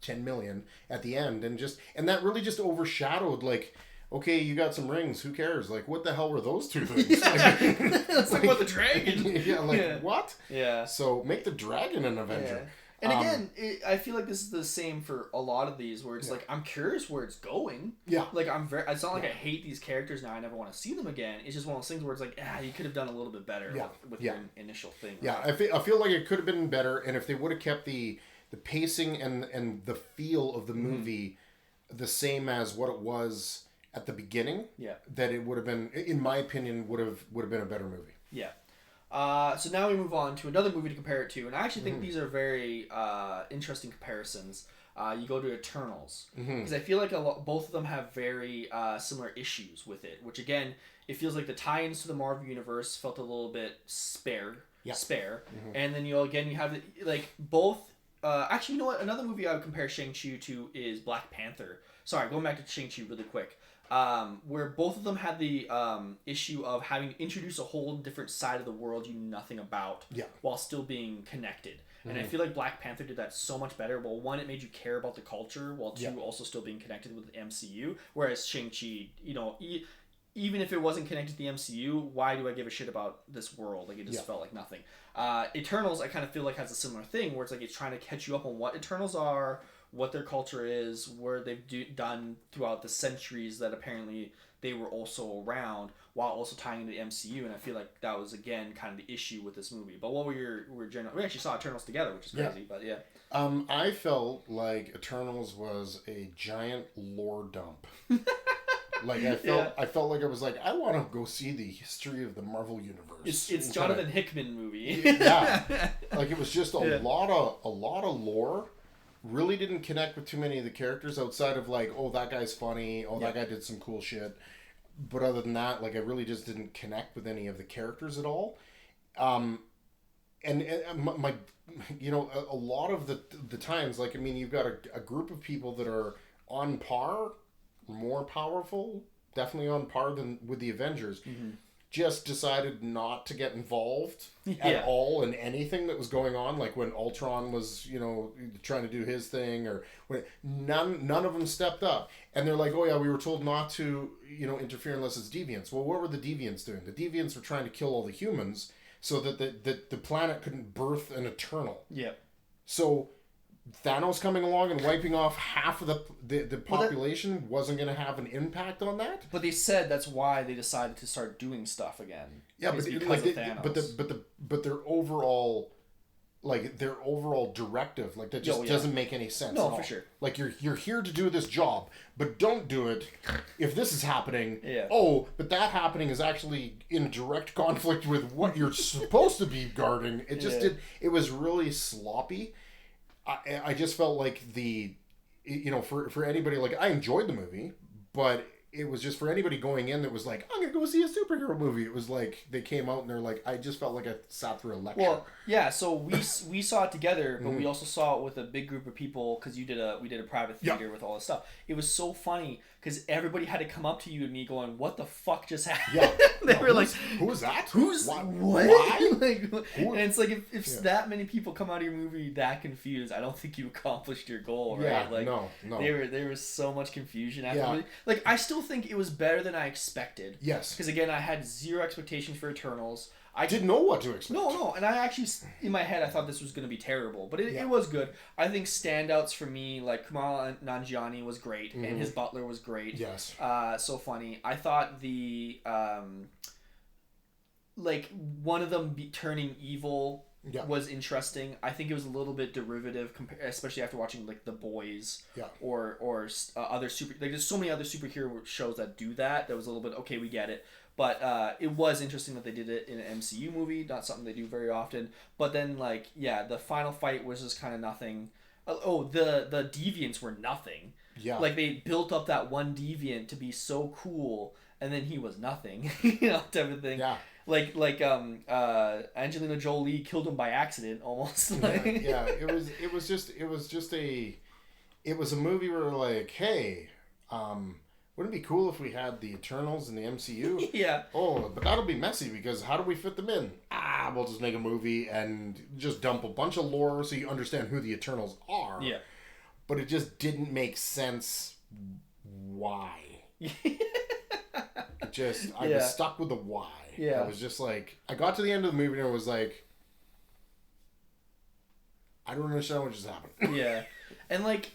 10 million at the end, and that really just overshadowed, like, okay, you got some rings, who cares? Like, what the hell were those two things? It's like what, the dragon? What? Yeah. So make the dragon an Avenger. Yeah. And again, I feel like this is the same for a lot of these, where it's like, I'm curious where it's going. Yeah. Like, it's not like I hate these characters now, I never want to see them again. It's just one of those things where it's like, you could have done a little bit better with your initial thing. Yeah, right? I feel like it could have been better, and if they would have kept the pacing and the feel of the movie the same as what it was at the beginning, that it would have been, in my opinion, would have been a better movie. Yeah. So now we move on to another movie to compare it to, and I actually think these are very interesting comparisons. You go to Eternals, because I feel like both of them have very similar issues with it, which again, it feels like the tie-ins to the Marvel Universe felt a little bit spare, and then you have like both. Actually, you know what? Another movie I would compare Shang-Chi to is Black Panther. Sorry, going back to Shang-Chi really quick. Where both of them had the issue of having to introduce a whole different side of the world you knew nothing about, while still being connected. And I feel like Black Panther did that so much better. Well, one, it made you care about the culture, while two, also still being connected with the MCU. Whereas Shang-Chi, even if it wasn't connected to the MCU, why do I give a shit about this world? Like, it just felt like nothing. Eternals, I kind of feel like has a similar thing, where it's like it's trying to catch you up on what Eternals are, what their culture is, where they've done throughout the centuries that apparently they were also around, while also tying into the MCU. And I feel like that was, again, kind of the issue with this movie. But what were your general... We actually saw Eternals together, which is crazy, but yeah. I felt like Eternals was a giant lore dump. Like, I felt like I was like, I want to go see the history of the Marvel Universe. It's Jonathan Hickman movie. Like, it was just a lot of lore. Really didn't connect with too many of the characters outside of like, oh, that guy's funny, that guy did some cool shit. But other than that, like, I really just didn't connect with any of the characters at all. And my a lot of the times, like, I mean, you've got a group of people that are on par, more powerful, definitely on par than with the Avengers. Just decided not to get involved at all in anything that was going on. Like when Ultron was, trying to do his thing, or when none of them stepped up. And they're like, oh yeah, we were told not to, interfere unless it's deviants. Well, what were the deviants doing? The deviants were trying to kill all the humans so that the planet couldn't birth an Eternal. Yeah. So Thanos coming along and wiping off half of the population wasn't going to have an impact on that. But they said that's why they decided to start doing stuff again. Yeah, but their overall, their overall directive, like, that just doesn't make any sense. No, at all. For sure. Like, you're here to do this job, but don't do it if this is happening. Yeah. Oh, but that happening is actually in direct conflict with what you're supposed to be guarding. It just it was really sloppy. I just felt like for anybody, like, I enjoyed the movie, but it was just for anybody going in that was like, I'm going to go see a superhero movie. It was like, they came out and they're like, I just felt like I sat through a lecture. Well, yeah, so we saw it together, but we also saw it with a big group of people, because we did a private theater with all this stuff. It was so funny, because everybody had to come up to you and me going, what the fuck just happened? Yeah. They were like, who is that? Who's what? Why? And it's like, if that many people come out of your movie that confused, I don't think you accomplished your goal, right? Yeah, like, no. There was so much confusion after the movie. Like, I still think it was better than I expected. Yes. Because again, I had zero expectations for Eternals. I didn't know what to expect. No, and I actually, in my head, I thought this was going to be terrible, but it was good. I think standouts for me, like Kumail Nanjiani was great, and his butler was great. Yes. So funny. I thought the, one of them turning evil was interesting. I think it was a little bit derivative, especially after watching, like, The Boys, or other there's so many other superhero shows that do that. That was a little bit, okay, we get it. But it was interesting that they did it in an MCU movie, not something they do very often. But then, the final fight was just kind of nothing. The deviants were nothing. Yeah. Like, they built up that one deviant to be so cool, and then he was nothing, type of thing. Yeah. Like Angelina Jolie killed him by accident, almost. Yeah. It was just a movie where, like, hey, Wouldn't it be cool if we had the Eternals in the MCU? Yeah. Oh, but that'll be messy because how do we fit them in? We'll just make a movie and just dump a bunch of lore so you understand who the Eternals are. Yeah. But it just didn't make sense why. I was stuck with the why. Yeah. I was just like, I got to the end of the movie and I was like, I don't understand what just happened. Yeah. And like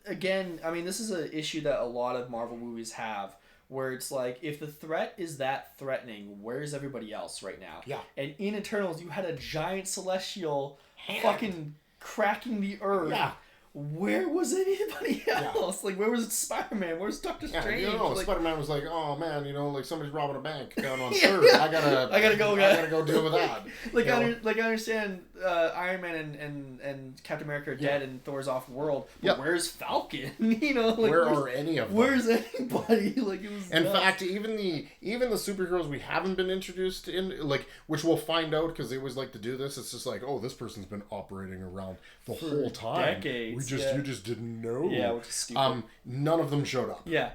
again, I mean, this is an issue that a lot of Marvel movies have, where it's like, if the threat is that threatening, where's everybody else right now? Yeah. And in Eternals, you had a giant celestial fucking cracking the earth. Yeah. Where was anybody else? Yeah. Like, where was Spider-Man? Where's Doctor Strange? Like, Spider-Man was like, oh man, like somebody's robbing a bank down on Third. I gotta go deal with that. I understand Iron Man and Captain America are dead and Thor's off world. But where's Falcon? Where are any of them? Where's anybody? Like, it was. In fact, even the superheroes we haven't been introduced in, like, which we'll find out because they always like to do this. It's just like, oh, this person's been operating around the whole time. Decades. You just didn't know. Yeah, which is stupid. None of them showed up. Yeah,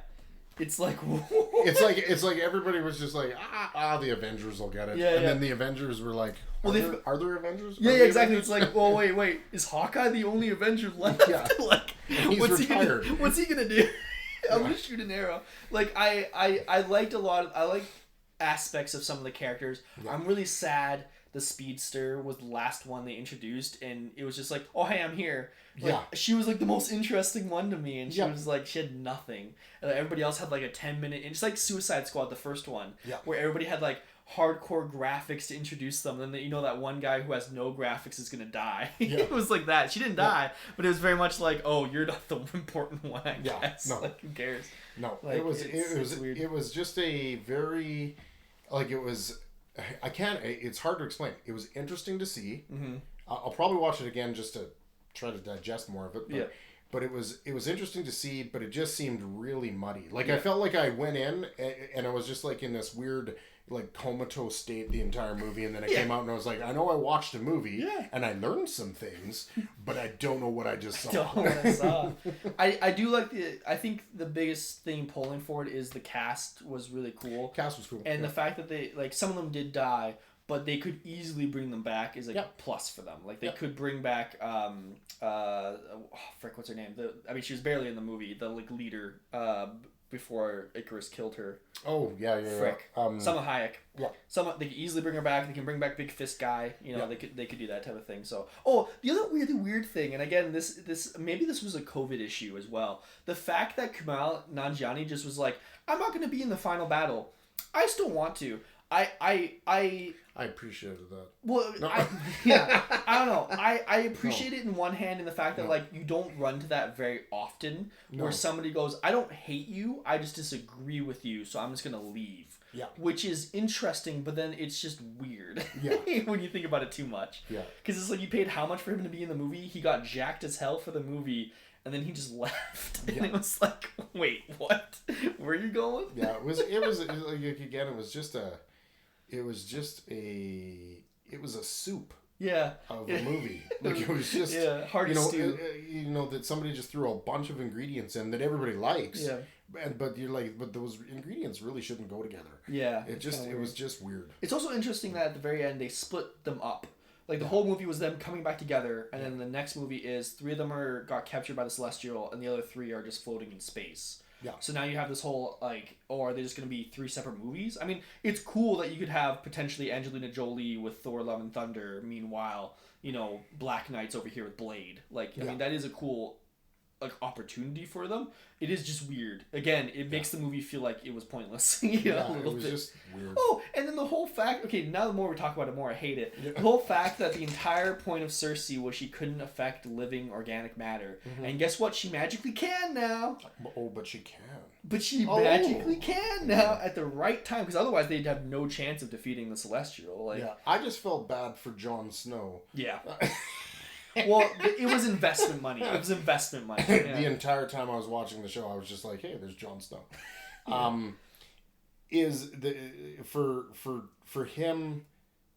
it's like it's like everybody was just like the Avengers will get it. Yeah, and then the Avengers were like, are there Avengers? Yeah, exactly. It's like, well, wait, is Hawkeye the only Avenger left? Yeah. Like, he's retired. What's he gonna do? I'm gonna shoot an arrow. Like, I liked I like aspects of some of the characters. Yeah. I'm really sad the Speedster was the last one they introduced, and it was just like, oh, hey, I'm here. Like, she was like the most interesting one to me, and she was like, she had nothing. And everybody else had like a 10-minute, it's like Suicide Squad, the first one, where everybody had like hardcore graphics to introduce them, and then that one guy who has no graphics is gonna die. It was like that. She didn't die, but it was very much like, oh, you're not the important one, I guess. No. Like, who cares? No, like, it was just a very, like, it was. It's hard to explain. It was interesting to see. Mm-hmm. I'll probably watch it again just to try to digest more of it. But it was interesting to see, but it just seemed really muddy. Like, I felt like I went in and I was just like in this weird, like, comatose state the entire movie, and then I came out and I was like, I know I watched a movie and I learned some things, but I don't know what I just saw. I don't know what I saw. I do like I think the biggest thing pulling for it is the cast was really cool. Cast was cool. And the fact that they, like, some of them did die, but they could easily bring them back is like a plus for them. Like, they could bring back what's her name? She was barely in the movie, the, like, leader before Icarus killed her. Oh, yeah. Salma Hayek. Yeah. They can easily bring her back. They can bring back Big Fist Guy. They could do that type of thing. So, the other really weird thing, and again, this maybe this was a COVID issue as well. The fact that Kumail Nanjiani just was like, I'm not going to be in the final battle. I still want to. I appreciated that. Well, no. I don't know. I appreciate it in one hand in the fact that like you don't run to that very often, where somebody goes, I don't hate you, I just disagree with you, so I'm just gonna leave. Yeah. Which is interesting, but then it's just weird. Yeah. When you think about it too much. Yeah. Because it's like, you paid how much for him to be in the movie? He got jacked as hell for the movie, and then he just left. And it was like, wait, what? Where are you going? Yeah. It was like, again, it was a soup. Yeah. Of a movie. Like, it was just hearty stew. That somebody just threw a bunch of ingredients in that everybody likes. Yeah. But you're like, but those ingredients really shouldn't go together. Yeah. It was just weird. It's also interesting that at the very end they split them up. Like, the whole movie was them coming back together, and then the next movie is 3 of them got captured by the Celestial, and the other 3 are just floating in space. Yeah. So now you have this whole, like, are they just going to be 3 separate movies? I mean, it's cool that you could have potentially Angelina Jolie with Thor: Love and Thunder. Meanwhile, Black Knight's over here with Blade. Like, I mean, that is a cool, like, opportunity for them. It is just weird. Again, it makes the movie feel like it was pointless. A little bit. Just weird. Oh, and then the whole fact. Okay, now the more we talk about it, the more I hate it. The whole fact that the entire point of Cersei was she couldn't affect living organic matter, and guess what? She magically can now. Oh, but she can. But she magically can now at the right time, because otherwise they'd have no chance of defeating the Celestial. Like, I just felt bad for Jon Snow. Yeah. Well, it was investment money. The entire time I was watching the show, I was just like, "Hey, there's Jon Snow." Is the for him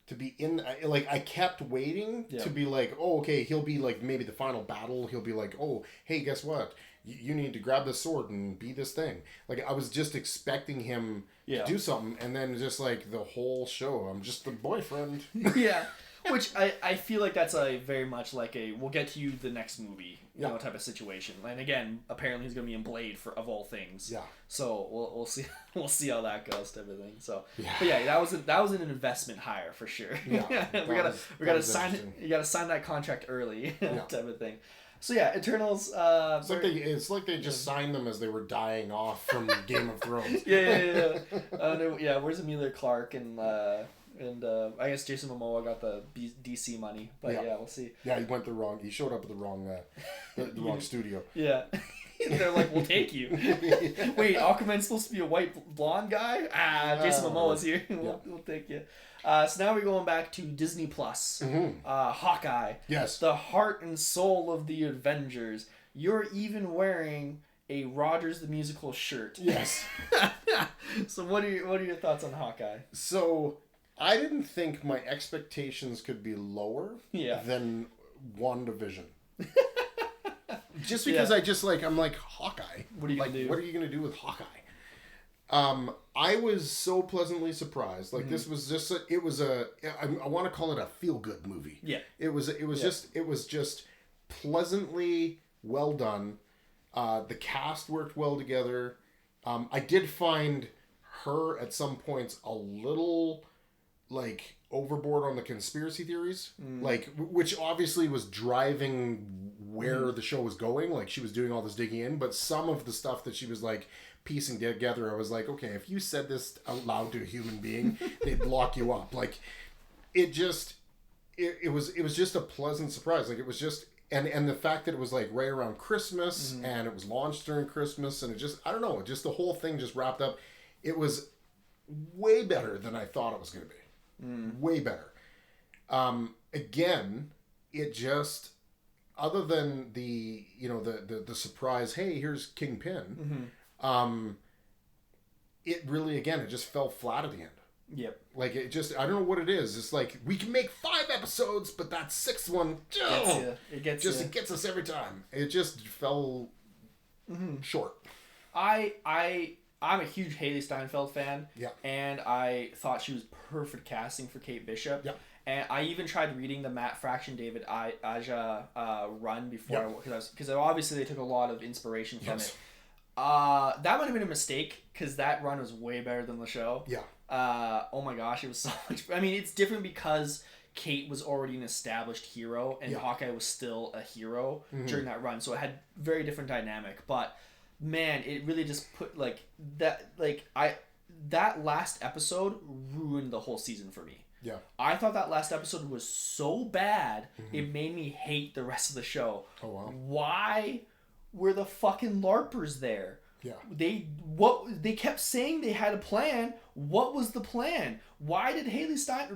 to be in, like, I kept waiting to be like, oh, okay, he'll be like, maybe the final battle, he'll be like, oh, hey, guess what? You need to grab this sword and be this thing. Like, I was just expecting him to do something, and then just like the whole show, I'm just the boyfriend. Yeah. Which I feel like that's a very much like a we'll get to you the next movie, you know, type of situation. And again, apparently he's gonna be in Blade of all things. Yeah. So we'll see how that goes to everything. So but yeah, that was an investment hire for sure. Yeah. we gotta sign it. You gotta sign that contract early, type of thing. So yeah, Eternals. It's like they just signed them as they were dying off from Game of Thrones. Yeah. No, where's Emilia Clarke and I guess Jason Momoa got the DC money, but yeah, we'll see. Yeah, he showed up at the wrong studio. Yeah. They're like, we'll take you. Wait, Aquaman's supposed to be a white blonde guy? Jason Momoa's here. We'll take you. So now we're going back to Disney Plus. Hawkeye. Yes. The heart and soul of the Avengers. You're even wearing a Rogers the Musical shirt. Yes. So what are your thoughts on Hawkeye? So I didn't think my expectations could be lower than WandaVision. Just because I'm like, Hawkeye. What are you gonna do? What are you gonna do with Hawkeye? I was so pleasantly surprised. Like this was just I want to call it a feel good movie. Yeah. It was just pleasantly well done. The cast worked well together. I did find her at some points a little like overboard on the conspiracy theories, like which obviously was driving where the show was going. Like she was doing all this digging in, but some of the stuff that she was like piecing together, I was like, okay, if you said this out loud to a human being, they'd lock you up. Like it was just a pleasant surprise. Like it was just and the fact that it was like right around Christmas and it was launched during Christmas and it just, I don't know, just the whole thing just wrapped up. It was way better than I thought it was going to be. Way better. Again, it just, other than the surprise, hey, here's Kingpin. It really, again, it just fell flat at the end. Yep. Like it just, I don't know what it is. It's like we can make 5 episodes, but that 6th one, it gets us every time. It just fell short. I'm a huge Haley Steinfeld fan. Yeah. And I thought she was perfect casting for Kate Bishop. Yeah. And I even tried reading the Matt Fraction David Aja run before because obviously they took a lot of inspiration from it. That might have been a mistake because that run was way better than the show. Yeah. Oh my gosh, it was so much. I mean, it's different because Kate was already an established hero and Hawkeye was still a hero during that run, so it had very different dynamic. But man, it really just put that last episode ruined the whole season for me. Yeah. I thought that last episode was so bad, it made me hate the rest of the show. Oh wow. Why were the fucking LARPers there? Yeah. They kept saying they had a plan. What was the plan? Why did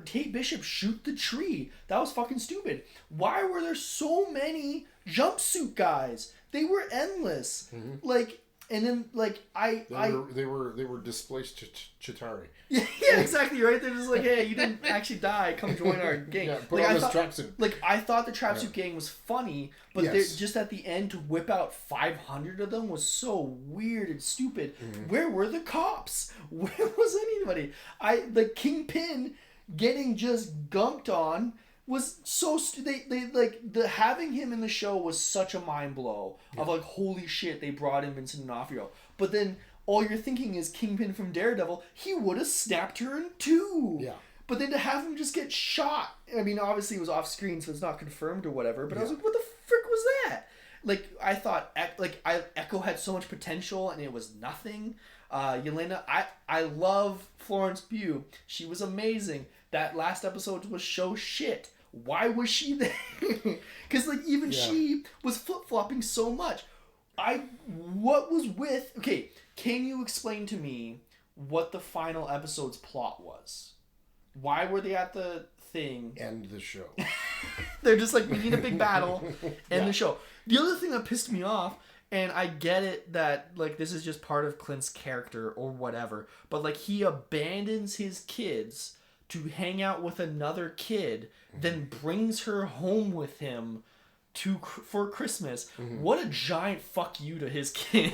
Kate Bishop shoot the tree? That was fucking stupid. Why were there so many jumpsuit guys? They were endless. Like, and then like they were displaced Chitauri. Yeah, exactly right. They're just like, hey, you didn't actually die. Come join our gang. Yeah, put on this tracksuit. Like I thought the tracksuit gang was funny, but just at the end to whip out 500 of them was so weird and stupid. Where were the cops? Where was anybody? The Kingpin getting just gunked on was so they having him in the show was such a mind blow of like, holy shit, they brought in Vincent D'Onofrio. But then all you're thinking is Kingpin from Daredevil, he would have snapped her in 2. Yeah. But then to have him just get shot, I mean, obviously it was off screen, so it's not confirmed or whatever, but I was like, what the frick was that? Like, I thought, Echo had so much potential, and it was nothing. Yelena, I love Florence Pugh. She was amazing. That last episode was so shit. Why was she there? Because, like, even she was flip-flopping so much. Okay, can you explain to me what the final episode's plot was? Why were they at the thing? End the show. They're just like, we need a big battle. End the show. The other thing that pissed me off, and I get it that, like, this is just part of Clint's character or whatever, but, like, he abandons his kids to hang out with another kid, then brings her home with him for Christmas. What a giant fuck you to his kid.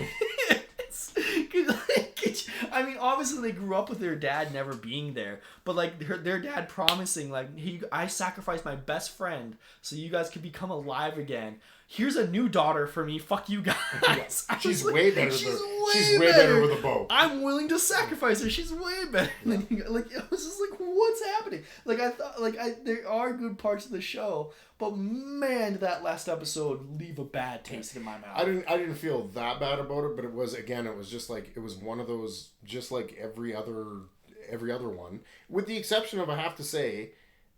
I mean, obviously they grew up with their dad never being there, but like their dad promising, like, I sacrificed my best friend so you guys could become alive again. Here's a new daughter for me. Fuck you guys. She's way better. She's way better with a bow. I'm willing to sacrifice her. She's way better than you. Like, it was just like, what's happening? Like, I thought, like, there are good parts of the show, but man, did that last episode leave a bad taste in my mouth. I didn't feel that bad about it, but it was just like, it was one of those, just like every other one, with the exception of, I have to say,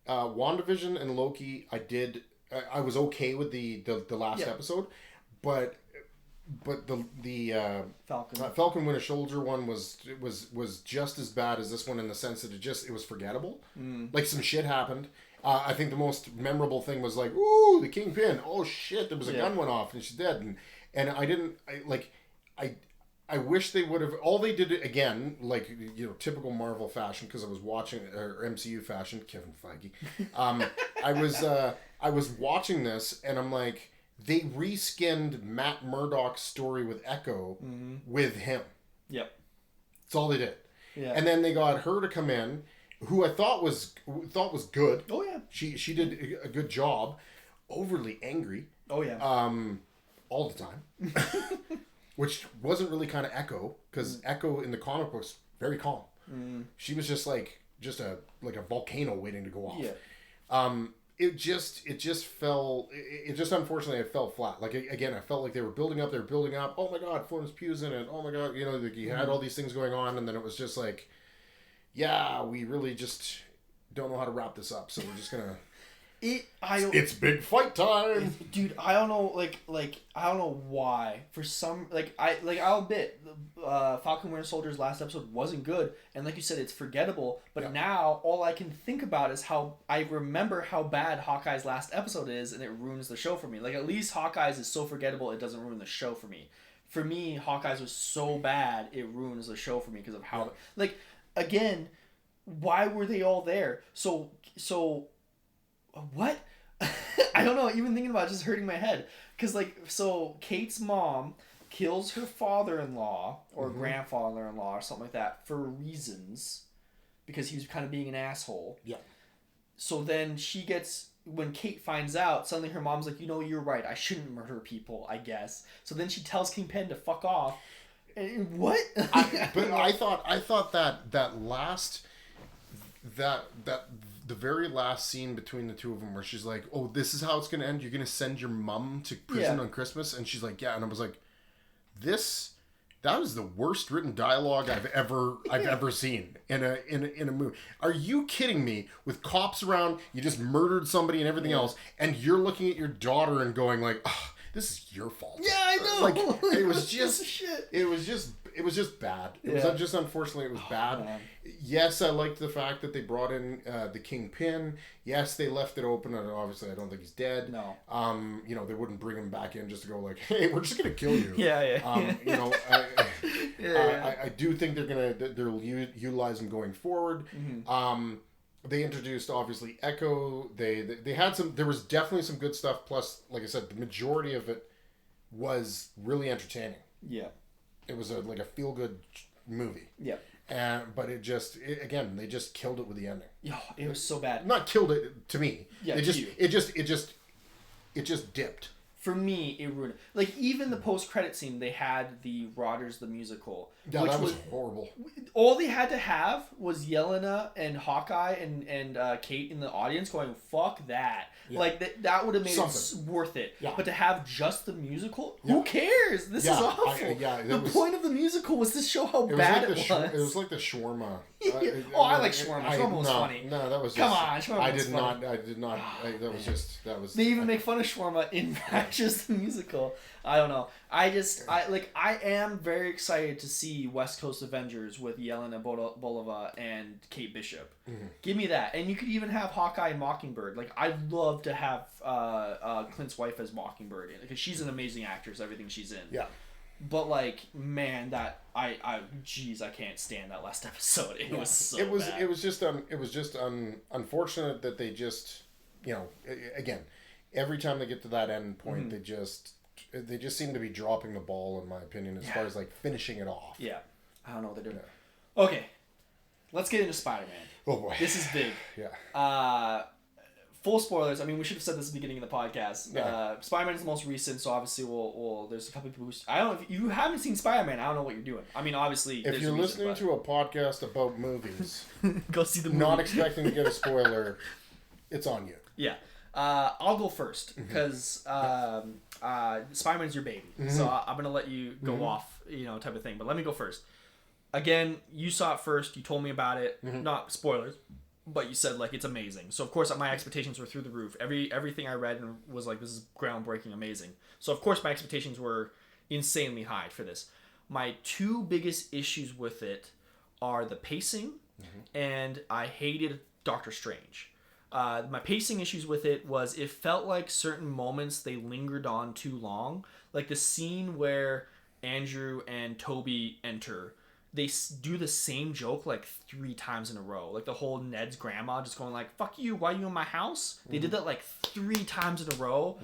WandaVision and Loki. I was okay with the last episode, but the Falcon Winter Soldier one was just as bad as this one, in the sense that it was forgettable. Like, some shit happened. I think the most memorable thing was like, ooh, the Kingpin. Oh shit, there was a gun went off and she's dead. And I wish they would have. All they did, again, like, typical Marvel fashion, because I was watching, or MCU fashion, Kevin Feige. I was watching this, and I'm like, they reskinned Matt Murdock's story with Echo with him. Yep. That's all they did. Yeah. And then they got her to come in, who I thought was good. Oh yeah. She did a good job. Overly angry. Oh yeah. All the time. Which wasn't really kind of Echo, because Echo in the comic books, very calm. She was just a volcano waiting to go off. Yeah. It just unfortunately, it fell flat. Like, again, I felt like they were building up. Oh my God, Florence Pugh's in it. Oh my God, like, you had all these things going on, and then it was just like, yeah, we really just don't know how to wrap this up, so we're just gonna. It's big fight time, dude. I don't know, like I don't know why. For some, I'll admit, Falcon Winter Soldier's last episode wasn't good, and like you said, it's forgettable. But now all I can think about is how I remember how bad Hawkeye's last episode is, and it ruins the show for me. Like, at least Hawkeye's is so forgettable, it doesn't ruin the show for me. For me, Hawkeye's was so bad, it ruins the show for me because of how, like, again, why were they all there? So. What? I don't know. Even thinking about it just hurting my head. Because, so Kate's mom kills her father-in-law or grandfather-in-law or something like that for reasons, because he was kind of being an asshole. Yeah. So then when Kate finds out, suddenly her mom's like, you're right. I shouldn't murder people, I guess. So then she tells Kingpin to fuck off. And what? I thought that last... the very last scene between the two of them, where she's like, oh, this is how it's going to end. You're going to send your mom to prison on Christmas. And she's like, yeah. And I was like, that was the worst written dialogue I've ever seen in a movie. Are you kidding me? With cops around, you just murdered somebody and everything else, and you're looking at your daughter and going like, oh, this is your fault. Yeah, I know. Like, it was just bad. It was just, unfortunately, it was bad. Man. Yes, I liked the fact that they brought in the Kingpin. Yes, they left it open, and obviously I don't think he's dead. No. They wouldn't bring him back in just to go like, hey, we're just gonna kill you. Yeah. I do think they'll utilize him going forward. Mm-hmm. They introduced, obviously, Echo. They had there was definitely some good stuff. Plus, like I said, the majority of it was really entertaining. Yeah. It was a feel-good movie. Yeah. But they just killed it with the ending. Yo, it was so bad. Not killed it to me. Yeah, it just dipped. For me, it ruined it. Like, even the post-credit scene, they had the Rogers the Musical. Yeah, that was horrible. All they had to have was Yelena and Hawkeye and Kate in the audience going, fuck that. Yeah. Like, that would have made it worth it. Yeah. But to have just the musical? Yeah. Who cares? This is awful. The point of the musical was to show how bad it was. It was like the shawarma. I like shawarma. Shawarma was funny. No, that was just... Come on, shawarma was funny. I did not... that was... They even make fun of shawarma in just the musical. I don't know. I am very excited to see West Coast Avengers with Yelena Bolova and Kate Bishop. Mm-hmm. Give me that. And you could even have Hawkeye and Mockingbird. Like, I'd love to have Clint's wife as Mockingbird, because she's an amazing actress, everything she's in. Yeah. But like, man, that jeez, I can't stand that last episode. It was so bad. It was just unfortunate that they just, again, every time they get to that end point, they just seem to be dropping the ball, in my opinion, as far as like finishing it off. Yeah, I don't know what they're doing. Yeah. Okay, let's get into Spider-Man. Oh boy, this is big. Yeah. Full spoilers. I mean, we should have said this at the beginning of the podcast. Yeah. Spider-Man is the most recent, so obviously we'll there's a couple people who... I don't know, if you haven't seen Spider-Man, I don't know what you're doing. I mean, obviously... If you're listening to a podcast about movies... go see the movie. Not expecting to get a spoiler, it's on you. Yeah. I'll go first, because Spider-Man's your baby. So I'm going to let you go off, type of thing. But let me go first. Again, you saw it first. You told me about it. Not spoilers. But you said, like, it's amazing. So, of course, my expectations were through the roof. Everything I read was like, this is groundbreaking, amazing. So, of course, my expectations were insanely high for this. My two biggest issues with it are the pacing, and I hated Doctor Strange. My pacing issues with it was it felt like certain moments they lingered on too long. Like the scene where Andrew and Toby enter, they do the same joke like 3 times in a row. Like the whole Ned's grandma just going like, fuck you, why are you in my house? They did that like 3 times in a row.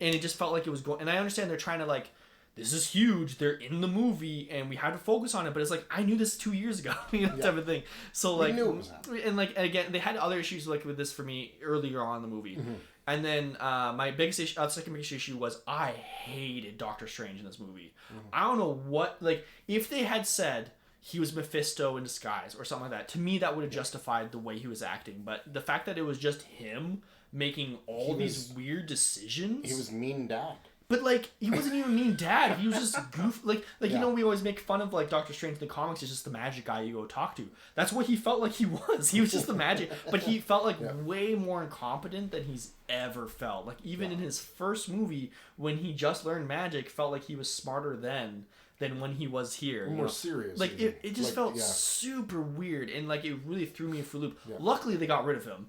And it just felt like it was going... And I understand they're trying to like, this is huge, they're in the movie and we had to focus on it, but it's like, I knew this 2 years ago, type of thing. So like... We knew it was happening. And like, again, they had other issues like with this for me earlier on in the movie. And then my biggest issue, second biggest issue was I hated Doctor Strange in this movie. I don't know what... Like, if they had said... he was Mephisto in disguise or something like that, to me that would have justified the way he was acting. But the fact that it was just him making these weird decisions... He was mean dad. But like, he wasn't even mean dad. He was just goof. Like we always make fun of like Doctor Strange in the comics is just the magic guy you go talk to. That's what he felt like he was. He was just the magic, but he felt like way more incompetent than he's ever felt. Like even in his first movie, when he just learned magic, felt like he was smarter than when he was here. More serious. Like it just felt super weird, and like it really threw me for a loop. Luckily they got rid of him.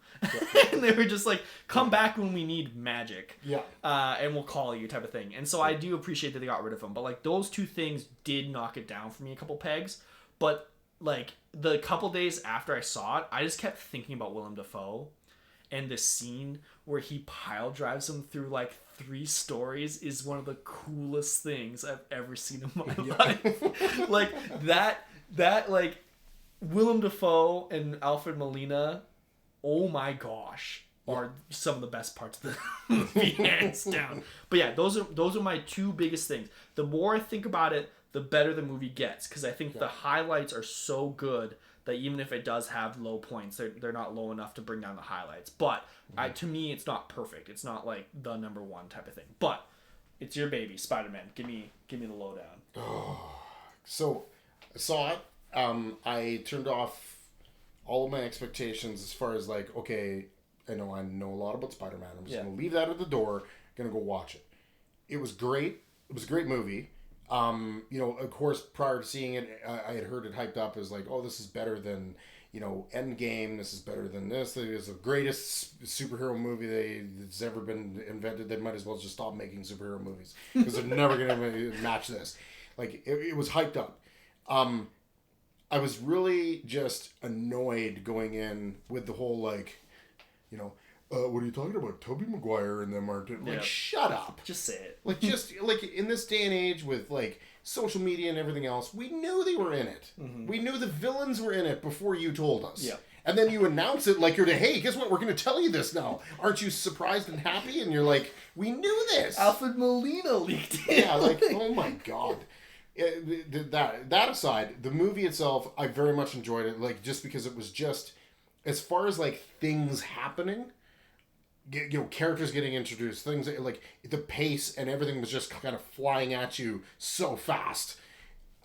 And they were just like, come back when we need magic. And we'll call you type of thing. And so I do appreciate that they got rid of him. But like those two things did knock it down for me a couple pegs. But like the couple days after I saw it, I just kept thinking about Willem Dafoe. And the scene where he pile drives him through like 3 stories is one of the coolest things I've ever seen in my life. Like that like Willem Dafoe and Alfred Molina, oh my gosh, are some of the best parts of the movie, hands down. But yeah, those are my 2 biggest things. The more I think about it, the better the movie gets, because I think the highlights are so good that even if it does have low points, they're not low enough to bring down the highlights. But to me, it's not perfect. It's not like the number 1 type of thing. But it's your baby, Spider-Man. Give me the lowdown. So I saw it. I turned off all of my expectations as far as like, okay, I know a lot about Spider-Man. I'm just gonna leave that at the door. Gonna go watch it. It was great. It was a great movie. Of course, prior to seeing it, I had heard it hyped up as like, oh, this is better than, Endgame. This is better than this. It is the greatest superhero movie that's ever been invented. They might as well just stop making superhero movies because they're never going to match this. Like, it was hyped up. I was really just annoyed going in with the whole, like, what are you talking about? Tobey Maguire and them aren't... Like, shut up. Just say it. Like, just, like, in this day and age with, like, social media and everything else, we knew they were in it. We knew the villains were in it before you told us. Yeah. And then you announce it like you're hey, guess what? We're going to tell you this now. Aren't you surprised and happy? And you're like, we knew this. Alfred Molina leaked it. Yeah, like, oh my God. That aside, the movie itself, I very much enjoyed it. Like, just because it was just, as far as, like, things happening... characters getting introduced, things like the pace and everything was just kind of flying at you so fast.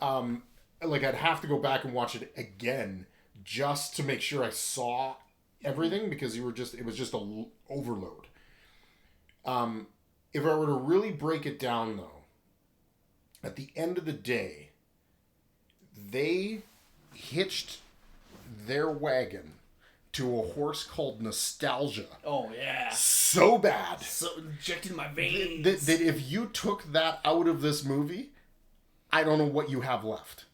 Like I'd have to go back and watch it again just to make sure I saw everything because it was just a overload. If I were to really break it down though, at the end of the day, they hitched their wagon to a horse called nostalgia. Oh, yeah. So bad. So injected in my veins. That if you took that out of this movie, I don't know what you have left.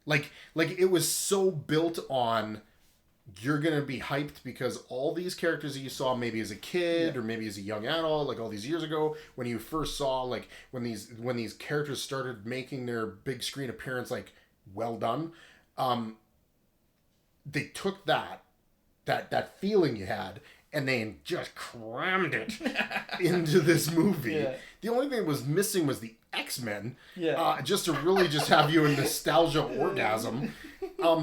Like it was so built on you're gonna be hyped because all these characters that you saw maybe as a kid or maybe as a young adult, like all these years ago, when you first saw like when these characters started making their big screen appearance, like well done. They took that feeling you had and they just crammed it into this movie. Yeah. The only thing that was missing was the X-Men, just to really just have you a nostalgia orgasm.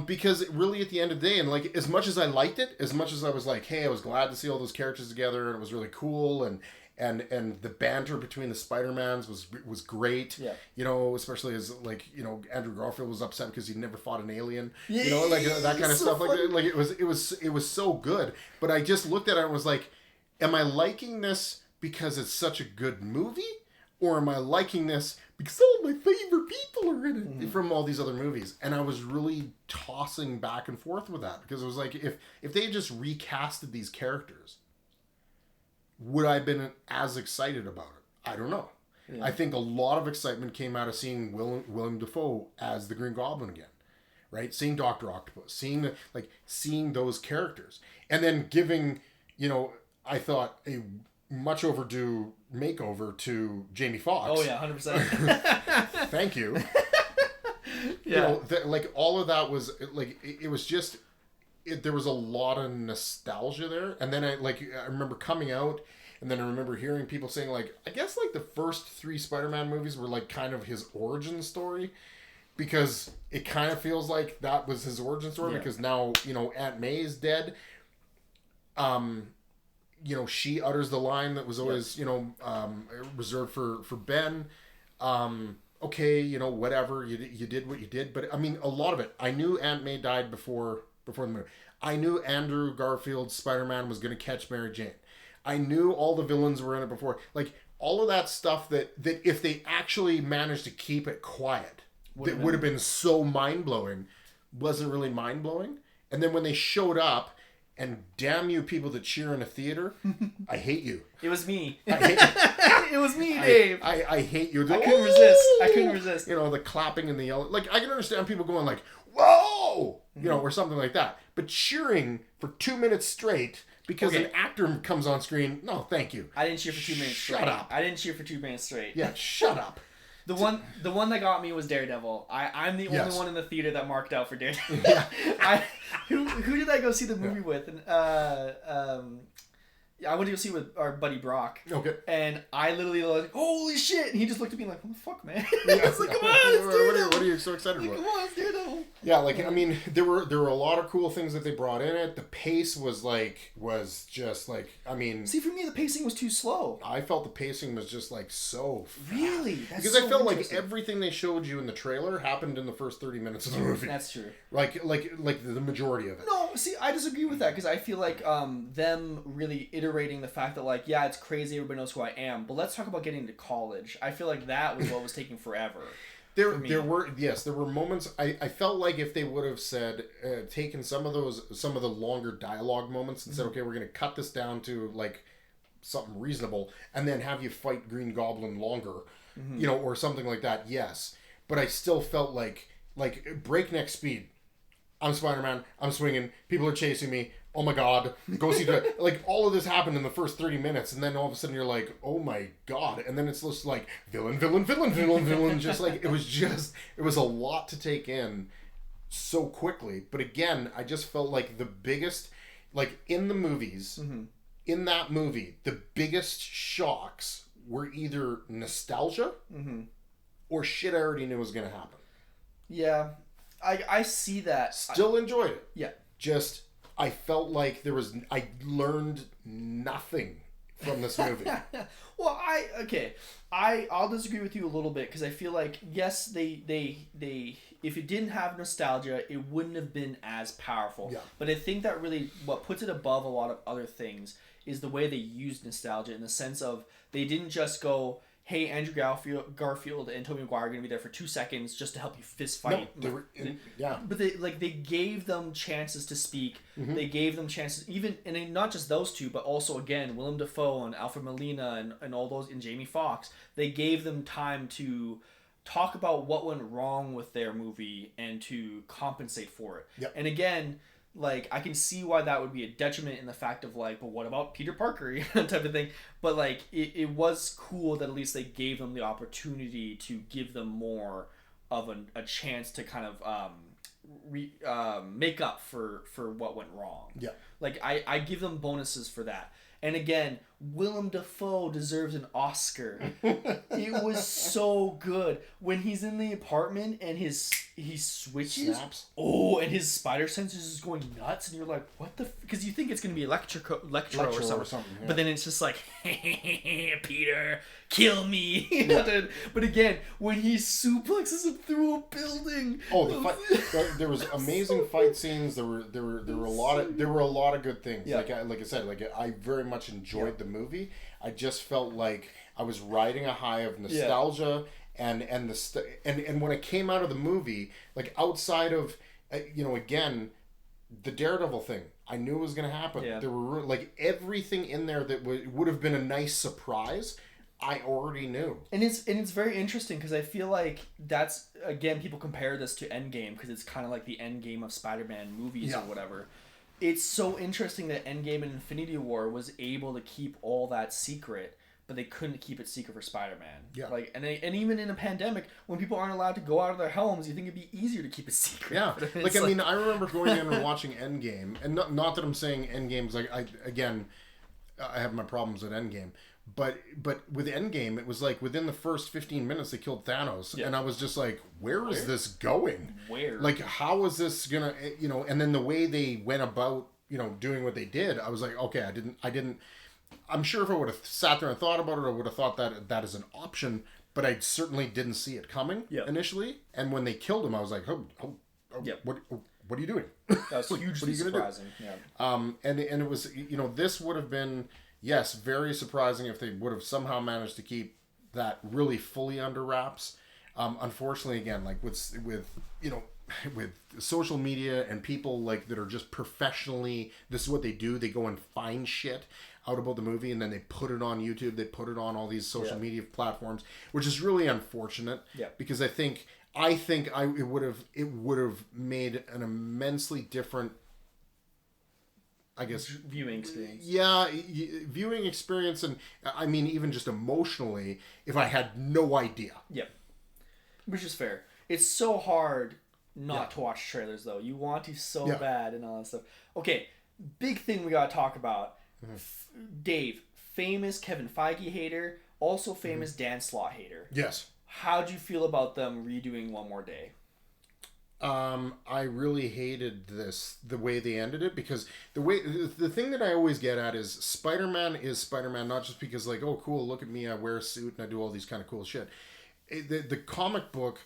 Because it really, at the end of the day, and like as much as I liked it, as much as I was like, hey, I was glad to see all those characters together, and it was really cool, and the banter between the Spider-Mans was great. Yeah. You know, especially as like, you know, Andrew Garfield was upset because he never fought an alien. Yeah. You know, like that kind of stuff. Funny. Like it was so good. But I just looked at it and was like, am I liking this because it's such a good movie? Or am I liking this because all my favorite people are in it from all these other movies? And I was really tossing back and forth with that because it was like, if they had just recasted these characters, would I have been as excited about it? I don't know. Yeah. I think a lot of excitement came out of seeing Willem Dafoe as the Green Goblin again, right? Seeing Dr. Octopus, seeing those characters, and then giving, you know, I thought a much overdue makeover to Jamie Foxx. Oh yeah, 100%. Thank you. You know, like all of that was like it was just. There was a lot of nostalgia there, and then I remember coming out, and then I remember hearing people saying like, I guess like the first 3 Spider-Man movies were like kind of his origin story, because it kind of feels like that was his origin story because now, you know, Aunt May is dead. You know, she utters the line that was always you know reserved for Ben. Okay, you know, whatever, you did what you did, but I mean a lot of it. I knew Aunt May died before the movie. I knew Andrew Garfield's Spider-Man was going to catch Mary Jane. I knew all the villains were in it before. Like, all of that stuff that if they actually managed to keep it quiet, that would have been so mind-blowing, wasn't really mind-blowing. And then when they showed up, and damn you people that cheer in a theater, I hate you. It was me. It was me, Dave. I hate you. I couldn't resist. You know, the clapping and the yelling. Like, I can understand people going like, whoa! You know, or something like that. But cheering for 2 minutes straight because an actor comes on screen, no, thank you. I didn't cheer for 2 minutes straight. Shut up. I didn't cheer for 2 minutes straight. Yeah, shut up. The one that got me was Daredevil. I'm the only one in the theater that marked out for Daredevil. Yeah. Who did I go see the movie with? And I went to go see with our buddy Brock. Okay. And I literally was like, holy shit! And he just looked at me like, what the fuck, man? I was like, come on, it's Daredevil. What are you so excited about? Come on, it's Daredevil. Yeah, like, I mean, there were a lot of cool things that they brought in it. The pace was just like, I mean... See, for me, the pacing was too slow. I felt the pacing was just like so fast. Really? Because so I felt like everything they showed you in the trailer happened in the first 30 minutes of the movie. That's true. Like the majority of it. No, see, I disagree with that because I feel like them really iterating the fact that like, yeah, it's crazy, everybody knows who I am, but let's talk about getting to college. I feel like that was what was taking forever. There were moments. I felt like if they would have said, taken some of the longer dialogue moments and said, okay, we're going to cut this down to like something reasonable, and then have you fight Green Goblin longer, you know, or something like that. Yes, but I still felt like breakneck speed. I'm Spider-Man. I'm swinging. People are chasing me. Oh my god. Go see the... Like, all of this happened in the first 30 minutes, and then all of a sudden you're like, oh my god. And then it's just like, villain. Just like, it was a lot to take in so quickly. But again, I just felt like the biggest... Like, in the movies, in that movie, the biggest shocks were either nostalgia or shit I already knew was going to happen. Yeah. I see that. Still enjoyed it. Yeah. Just, I felt like I learned nothing from this movie. Well, I'll disagree with you a little bit because I feel like, yes, they if it didn't have nostalgia, it wouldn't have been as powerful. Yeah. But I think that really, what puts it above a lot of other things is the way they used nostalgia in the sense of they didn't just go, hey, Andrew Garfield and Tobey Maguire are going to be there for 2 seconds just to help you fist fight. No, but they gave them chances to speak. They gave them chances, even, and not just those two, but also, again, Willem Dafoe and Alfred Molina and all those, and Jamie Foxx. They gave them time to talk about what went wrong with their movie and to compensate for it. Yep. And again, like, I can see why that would be a detriment in the fact of, like, but what about Peter Parker, type of thing. But, like, it was cool that at least they gave them the opportunity to give them more of a chance to kind of make up for what went wrong. Yeah. Like, I give them bonuses for that. And again, Willem Dafoe deserves an Oscar. It was so good when he's in the apartment and he switches. Snaps. Oh, and his spider senses is going nuts, and you're like, what the? Because you think it's gonna be Electro or something, yeah. but then it's just like, Peter, kill me. But again, when he suplexes him through a building. Oh, the fight! There was amazing fight scenes. There were a lot of good things. Yeah. Like I said, I very much enjoyed the movie. I just felt like I was riding a high of nostalgia. And when it came out of the movie, like outside of, again, the Daredevil thing, I knew it was going to happen. Yeah. There were like everything in there that would have been a nice surprise. I already knew. And it's very interesting because I feel like that's, again, people compare this to Endgame because it's kind of like the Endgame of Spider-Man movies or whatever. It's so interesting that Endgame and Infinity War was able to keep all that secret, but they couldn't keep it secret for Spider-Man. Yeah. Like, and even in a pandemic, when people aren't allowed to go out of their homes, you think it'd be easier to keep it secret. Yeah. Like, I mean, I remember going in and watching Endgame, and not that I'm saying Endgame's like, I have my problems with Endgame, but with Endgame, it was like within the first 15 minutes they killed Thanos, and I was just like, where is this going? Where? Like, how is this gonna, and then the way they went about, doing what they did, I was like, okay, I didn't. I'm sure if I would have sat there and thought about it, I would have thought that is an option, but I certainly didn't see it coming initially. And when they killed him, I was like, what are you doing? That was hugely surprising. Yeah. And it was, this would have been, yes, very surprising if they would have somehow managed to keep that really fully under wraps. Unfortunately, again, like with social media and people like that are just professionally, this is what they do. They go and find shit out about the movie and then they put it on YouTube. They put it on all these social media platforms, which is really unfortunate. Yeah. Because I think it would have made an immensely different, I guess, viewing experience. Yeah, viewing experience, and I mean even just emotionally, if I had no idea. Yep. Which is fair. It's so hard not to watch trailers though. You want to so bad and all that stuff. Okay, big thing we gotta talk about. Dave, famous Kevin Feige hater, also famous Dan Slott hater. Yes. How'd you feel about them redoing One More Day? I really hated the way they ended it, because the thing that I always get at is Spider-Man is Spider-Man, not just because like, oh cool, look at me, I wear a suit and I do all these kind of cool shit. The comic book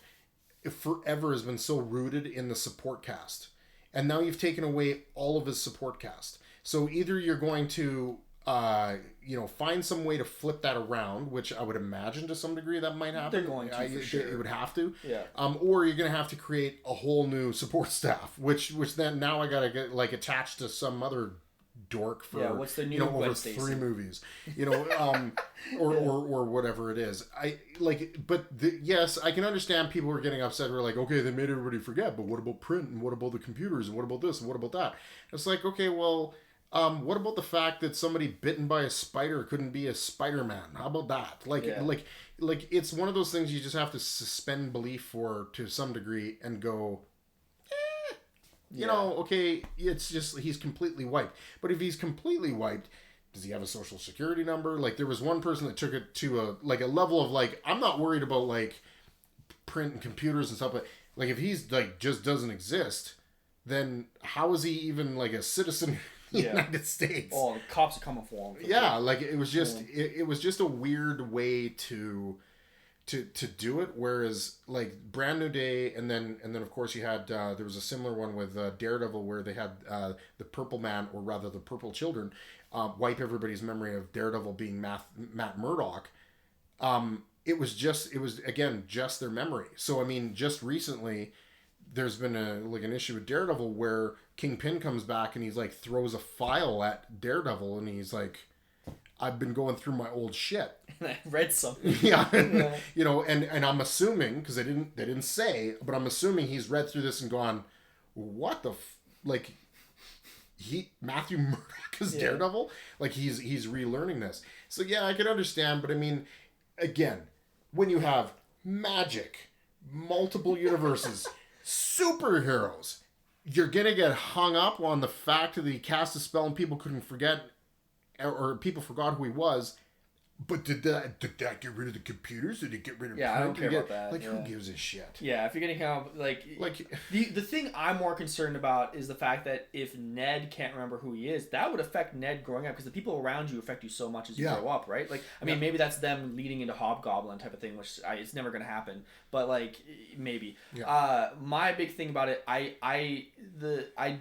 forever has been so rooted in the support cast, and now you've taken away all of his support cast. So either you're going to find some way to flip that around, which I would imagine to some degree that might happen. They're going to, for sure. It would have to. Yeah. Or you're going to have to create a whole new support staff, which then now I got to get like attached to some other dork for what's the new over Wednesday 3 movies, or whatever it is. Yes, I can understand people are getting upset. We're like, okay, they made everybody forget, but what about print, and what about the computers, and what about this, and what about that? It's like, okay, well, what about the fact that somebody bitten by a spider couldn't be a Spider-Man? How about that? Like it's one of those things you just have to suspend belief for to some degree and go, okay, it's just he's completely wiped. But if he's completely wiped, does he have a social security number? Like, there was one person that took it to a level of like, I'm not worried about like print and computers and stuff, but like if he's like just doesn't exist, then how is he even like a citizen in the United States? Oh, the cops are coming for him. Yeah, sure. Like it was just it was just a weird way to do it. Whereas like Brand New Day, and then of course you had there was a similar one with Daredevil where they had the Purple Man, or rather the Purple Children, wipe everybody's memory of Daredevil being Matt Murdock. It was again just their memory. So I mean, just recently there's been an issue with Daredevil where Kingpin comes back and he's like throws a file at Daredevil and he's like, I've been going through my old shit. And I read something. Yeah, and, you know, and I'm assuming, because they didn't say, but I'm assuming he's read through this and gone, what the like, Matthew Murdock is Daredevil, like he's relearning this. So yeah, I can understand, but I mean, again, when you have magic, multiple universes, superheroes, you're gonna get hung up on the fact that he cast a spell and people couldn't forget, or people forgot who he was. But did that get rid of the computers? Did it get rid of I don't care about that. Like, who gives a shit? Yeah, if you're getting kind of like the thing I'm more concerned about is the fact that if Ned can't remember who he is, that would affect Ned growing up, because the people around you affect you so much as you grow up, right? Like, I mean, maybe that's them leading into Hobgoblin type of thing, which it's never going to happen, but like maybe. Yeah. My big thing about it, I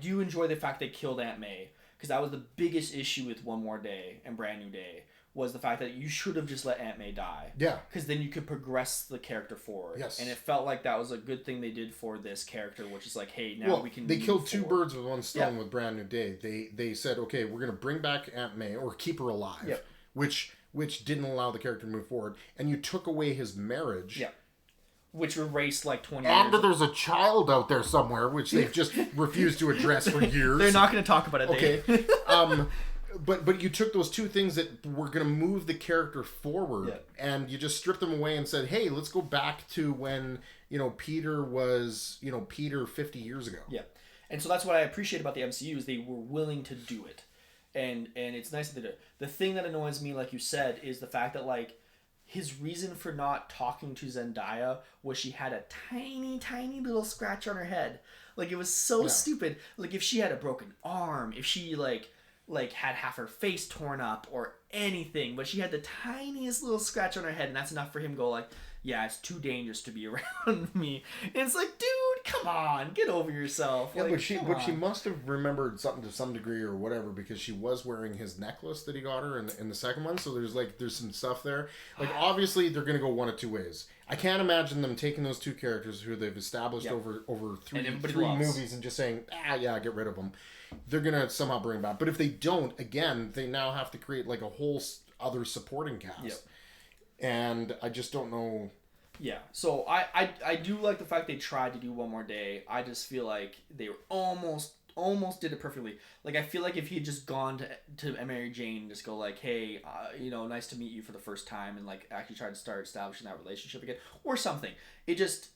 do enjoy the fact they killed Aunt May, because that was the biggest issue with One More Day and Brand New Day. Was the fact that you should have just let Aunt May die. Yeah. Because then you could progress the character forward. Yes. And it felt like that was a good thing they did for this character, which is like, hey, now we can. They killed two birds with one stone with Brand New Day. They said, okay, we're gonna bring back Aunt May or keep her alive, which didn't allow the character to move forward, and you took away his marriage. Yeah. Which erased like 20 years. And there's a child out there somewhere, which they've just refused to address for years. They're not going to talk about it. Okay. But you took those two things that were going to move the character forward, and you just stripped them away and said, hey, let's go back to when, you know, Peter was, you know, Peter 50 years ago. Yeah. And so that's what I appreciate about the MCU is they were willing to do it. And it's nice that they did it. The thing that annoys me, like you said, is the fact that, like, his reason for not talking to Zendaya was she had a tiny, tiny little scratch on her head. Like, it was so stupid. Like, if she had a broken arm, if she, like had half her face torn up or anything, but she had the tiniest little scratch on her head, and that's enough for him to go like, yeah, it's too dangerous to be around me. And it's like, dude, come on, get over yourself. Yeah, like, but she must have remembered something to some degree or whatever, because she was wearing his necklace that he got her in the second one. So there's some stuff there. Like, obviously they're gonna go one of two ways. I can't imagine them taking those two characters who they've established over three movies and just saying, get rid of them. They're gonna somehow bring them back. But if they don't, again, they now have to create like a whole other supporting cast. Yep. And I just don't know. Yeah, so I do like the fact they tried to do One More Day. I just feel like they were almost did it perfectly. Like, I feel like if he had just gone to Mary Jane and just go like, hey, you know, nice to meet you for the first time, and like actually try to start establishing that relationship again or something. It just,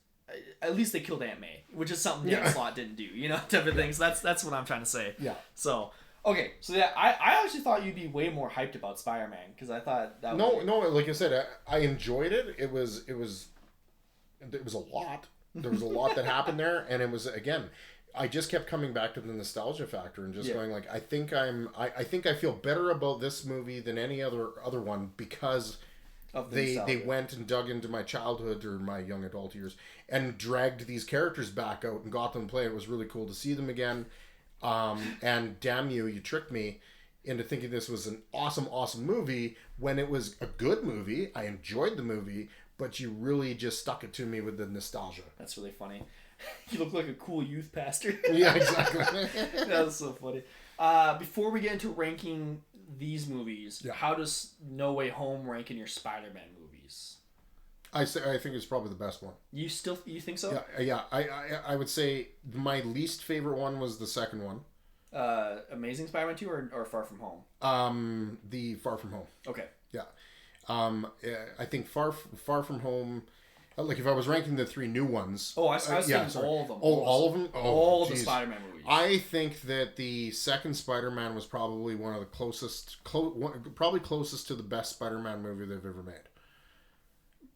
at least they killed Aunt May, which is something Dan Slott didn't do, you know, type of thing. So that's what I'm trying to say. Yeah. So. Okay, so yeah, I actually thought you'd be way more hyped about Spider-Man, because I thought that was... No, like I said, I enjoyed it. It was a lot. There was a lot that happened there, and it was, again, I just kept coming back to the nostalgia factor and just going like, I think I feel better about this movie than any other one, because of they went and dug into my childhood or my young adult years and dragged these characters back out and got them to play. It was really cool to see them again. And damn you tricked me into thinking this was an awesome movie when it was a good movie. I enjoyed the movie, but you really just stuck it to me with the nostalgia. That's really funny. You look like a cool youth pastor. Yeah, exactly. That was so funny. Before we get into ranking these movies, how does No Way Home rank in your Spider-Man movies? I think it's probably the best one. You think so? Yeah. I would say my least favorite one was the second one. Amazing Spider-Man 2 or Far From Home? The Far From Home. Okay. Yeah. I think Far From Home. Like, if I was ranking the three new ones. Oh, I was saying all of them. All of them? Oh, all the Spider-Man movies. I think that the second Spider-Man was probably one of the closest to the best Spider-Man movie they've ever made.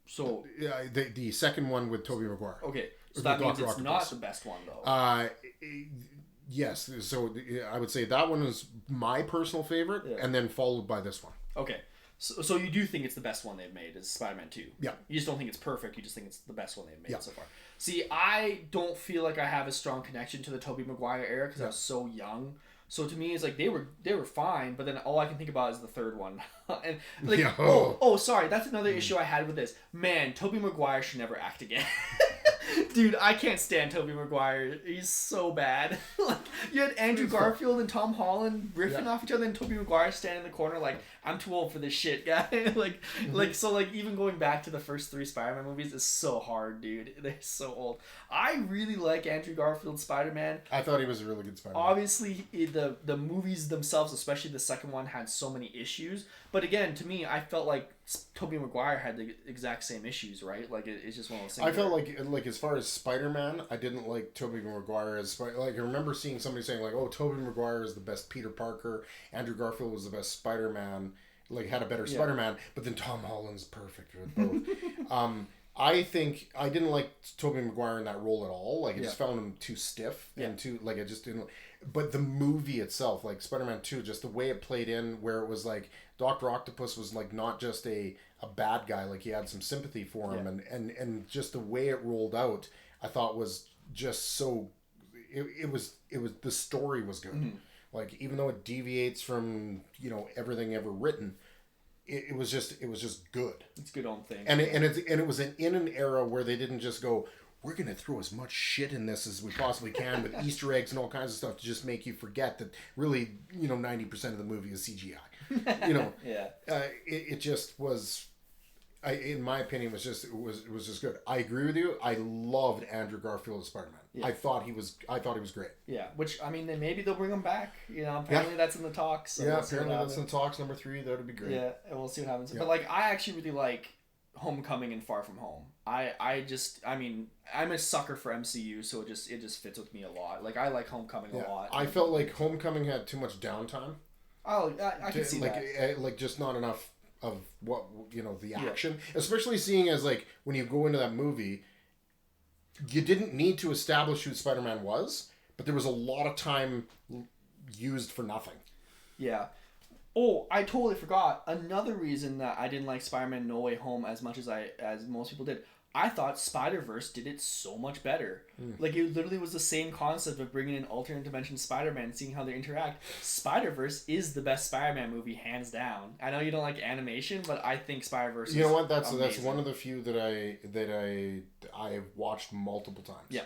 So the second one with Tobey Maguire. Okay, so that means it's not the best one though. Yes. So I would say that one is my personal favorite, and then followed by this one. Okay, so you do think it's the best one they've made is Spider-Man 2? Yeah. You just don't think it's perfect. You just think it's the best one they've made so far. See, I don't feel like I have a strong connection to the Tobey Maguire era because I was so young. So to me, it's like they were fine, but then all I can think about is the third one. And like, sorry, that's another issue I had with this. Man, Tobey Maguire should never act again. Dude, I can't stand Tobey Maguire. He's so bad. Like, you had Andrew Garfield and Tom Holland riffing off each other, and Tobey Maguire standing in the corner like, I'm too old for this shit, guy. So like even going back to the first 3 Spider-Man movies is so hard, dude. They're so old. I really like Andrew Garfield's Spider-Man. I thought he was a really good Spider-Man. Obviously, the movies themselves, especially the second one, had so many issues. But again, to me, I felt like Tobey Maguire had the exact same issues, right? Like it's just one of those things. I felt like as far as Spider-Man, I didn't like Tobey Maguire as like I remember seeing somebody saying like, "Oh, Tobey Maguire is the best Peter Parker. Andrew Garfield was the best Spider-Man. Like had a better Spider-Man." But then Tom Holland's perfect with both. I think I didn't like Tobey Maguire in that role at all. Like I just found him too stiff and too like I just didn't. But the movie itself, like Spider-Man 2, just the way it played in, where it was like Dr. Octopus was like not just a bad guy, like he had some sympathy for him, and just the way it rolled out, I thought was just so. It was the story was good. Mm-hmm. Like even though it deviates from everything ever written. It was just good. It's a good own thing. And it was in an era where they didn't just go, we're gonna throw as much shit in this as we possibly can with Easter eggs and all kinds of stuff to just make you forget that really 90% of the movie is CGI. It just was. In my opinion, it was just good. I agree with you. I loved Andrew Garfield as Spider-Man. Yeah. I thought he was great. Yeah, which I mean, maybe they'll bring him back. Apparently that's in the talks. So apparently that's in the talks. Number 3, that would be great. Yeah, and we'll see what happens. Yeah. But like, I actually really like Homecoming and Far From Home. I'm a sucker for MCU, so it just fits with me a lot. Like I like Homecoming a lot. I felt like Homecoming had too much downtime. Oh, I can see that. Like just not enough of what the action, especially seeing as like when you go into that movie, you didn't need to establish who Spider-Man was, but there was a lot of time used for nothing. Yeah. Oh, I totally forgot another reason that I didn't like Spider-Man No Way Home as much as most people did. I thought Spider-Verse did it so much better. Like, it literally was the same concept of bringing in alternate dimension Spider-Man and seeing how they interact. Spider-Verse is the best Spider-Man movie, hands down. I know you don't like animation, but I think Spider-Verse is amazing. That's one of the few that I've watched multiple times. Yeah.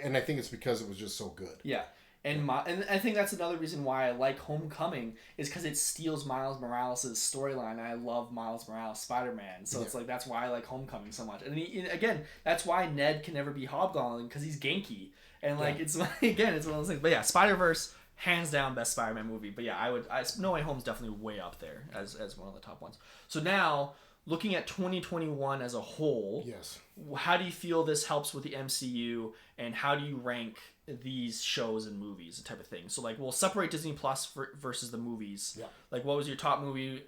And I think it's because it was just so good. Yeah. And I think that's another reason why I like Homecoming is because it steals Miles Morales' storyline. And I love Miles Morales Spider-Man, so it's like that's why I like Homecoming so much. And again, that's why Ned can never be Hobgoblin because he's Genki. And like it's one of those things. But yeah, Spider-Verse hands down best Spider-Man movie. But yeah, No Way Home's definitely way up there as one of the top ones. So now, looking at 2021 as a whole, yes, how do you feel this helps with the MCU, and how do you rank these shows and movies, type of thing? So like, we'll separate Disney Plus versus the movies. Yeah. Like, what was your top movie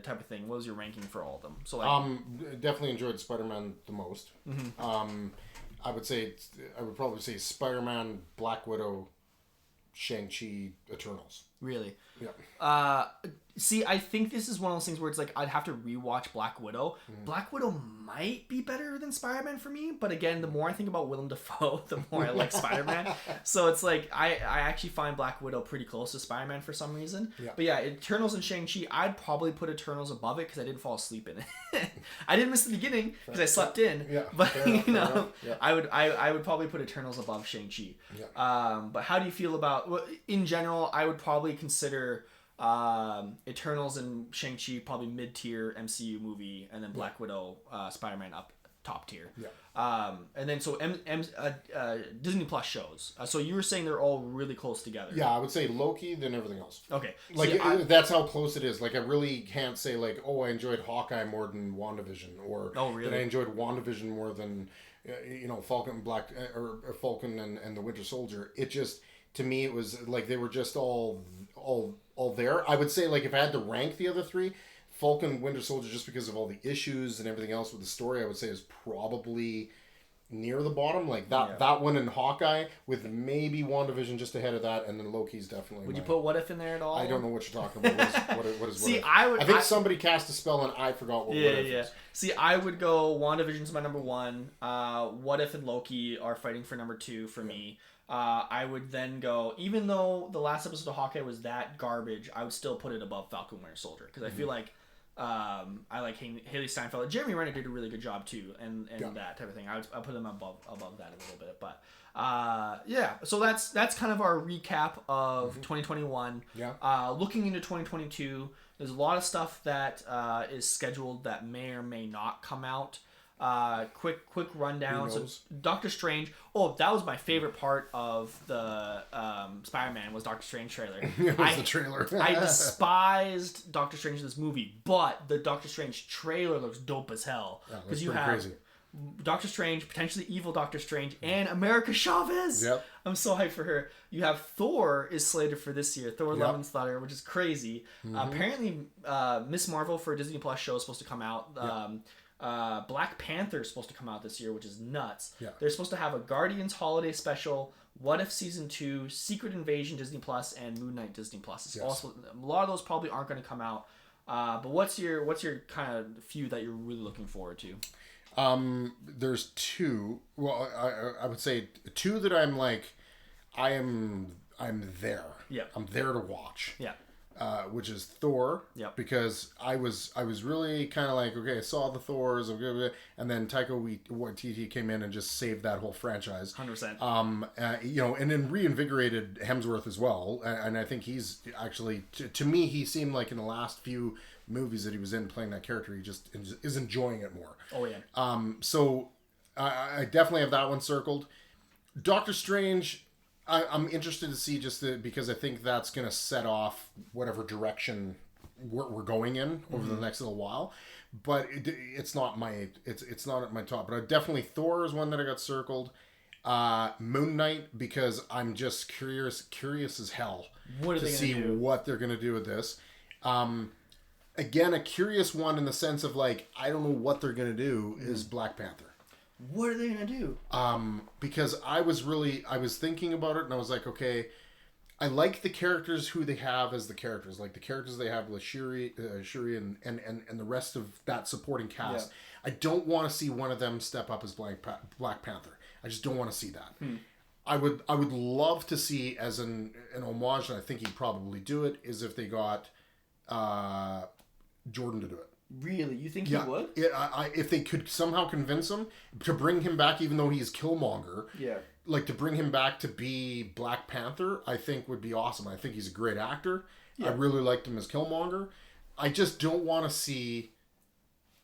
type of thing? What was your ranking for all of them? So like, definitely enjoyed Spider-Man the most. Mm-hmm. I would probably say Spider-Man, Black Widow, Shang-Chi, Eternals. Really? Yeah. See, I think this is one of those things where it's like I'd have to rewatch Black Widow. Black Widow might be better than Spider-Man for me, but again, the more I think about Willem Dafoe, the more I like Spider-Man. So it's like I actually find Black Widow pretty close to Spider-Man for some reason. Yeah. But yeah, Eternals and Shang-Chi, I'd probably put Eternals above it because I didn't fall asleep in it. I didn't miss the beginning because I slept in. Yeah. But yeah. I would probably put Eternals above Shang-Chi. Yeah. But how do you feel about in general? I would probably consider Eternals and Shang-Chi probably mid-tier MCU movie, and then Black Widow, Spider-Man up top tier. Yeah. And then so Disney Plus shows. So you were saying they're all really close together. Yeah, I would say Loki, then everything else. Okay. Like that's how close it is. Like I really can't say like, oh, I enjoyed Hawkeye more than WandaVision, or that I enjoyed WandaVision more than Falcon and the Winter Soldier. It just, to me, it was like they were just all there. I would say, like, if I had to rank the other 3, Falcon, Winter Soldier, just because of all the issues and everything else with the story, I would say is probably near the bottom. Like that one and Hawkeye, with maybe WandaVision just ahead of that, and then Loki's definitely. Would you put What If in there at all? I don't know what you're talking about. What is See, I think somebody cast a spell and I forgot what If is. See, I would go WandaVision's my number 1. What If and Loki are fighting for number 2 for me. I would then go, even though the last episode of Hawkeye was that garbage, I would still put it above Falcon Winter Soldier, because I feel like I like Haley Steinfeld. Jeremy Renner did a really good job too, and that type of thing. I'll put them above that a little bit, but so that's kind of our recap of 2021. Looking into 2022, There's a lot of stuff that is scheduled that may or may not come out. Quick rundown. So Doctor Strange. Oh, that was my favorite part of the Spider-Man was Doctor Strange trailer. It was the trailer. I despised Doctor Strange in this movie, but the Doctor Strange trailer looks dope as hell because you have crazy. Doctor Strange, potentially evil Doctor Strange, and America Chavez. Yep. I'm so hyped for her. You have Thor is slated for this year. Thor: Love and Thunder, which is crazy. Apparently, Miss Marvel for a Disney Plus show is supposed to come out. Black Panther is supposed to come out this year, which is nuts. Yeah. They're supposed to have a Guardians holiday special, What If Season 2, Secret Invasion Disney Plus, and Moon Knight Disney Plus. It's also a lot of those probably aren't going to come out. But what's your kind of few that you're really looking forward to? There's two. Well, I would say two that I'm like, I'm there. Yeah. I'm there to watch. Yeah. Which is Thor. Yep. Because I was really kind of like, okay, I saw the Thors, and then Taika Waititi came in and just saved that whole franchise. 100%. You know, and then reinvigorated Hemsworth as well. And I think he's actually, to me, he seemed like in the last few movies that he was in playing that character, he just is enjoying it more. Oh yeah. So I definitely have that one circled. Doctor Strange, I'm interested to see because I think that's going to set off whatever direction we're going in over the next little while. But it's not it's not at my top. But definitely Thor is one that I got circled. Moon Knight, because I'm just curious as hell to see what they're going to do with this. Again, a curious one in the sense of like, I don't know what they're going to do is Black Panther. What are they going to do? Because I was thinking about it and I was like, okay, I like the characters who they have as the characters. Like the characters they have with Shuri and the rest of that supporting cast. Yeah. I don't want to see one of them step up as Black Panther. I just don't want to see that. I would love to see as an homage, and I think he'd probably do it, is if they got Jordan to do it. Really? You think he would? If they could somehow convince him to bring him back, even though he's Killmonger. Yeah. Like, to bring him back to be Black Panther, I think would be awesome. I think he's a great actor. Yeah. I really liked him as Killmonger. I just don't want to see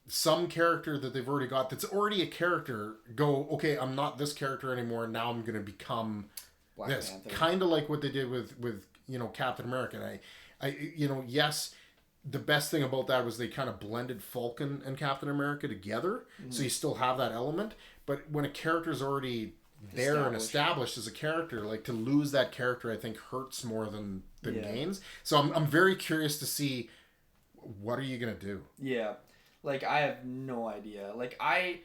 some character that they've already got that's already a character go, okay, I'm not this character anymore. Now I'm going to become Black this. Panther. Kind of like what they did with Captain America. And yes, the best thing about that was they kind of blended Falcon and Captain America together. So you still have that element. But when a character's already there and established as a character, like, to lose that character, I think hurts more than gains. So I'm very curious to see, what are you going to do? Yeah. Like, I have no idea. Like, I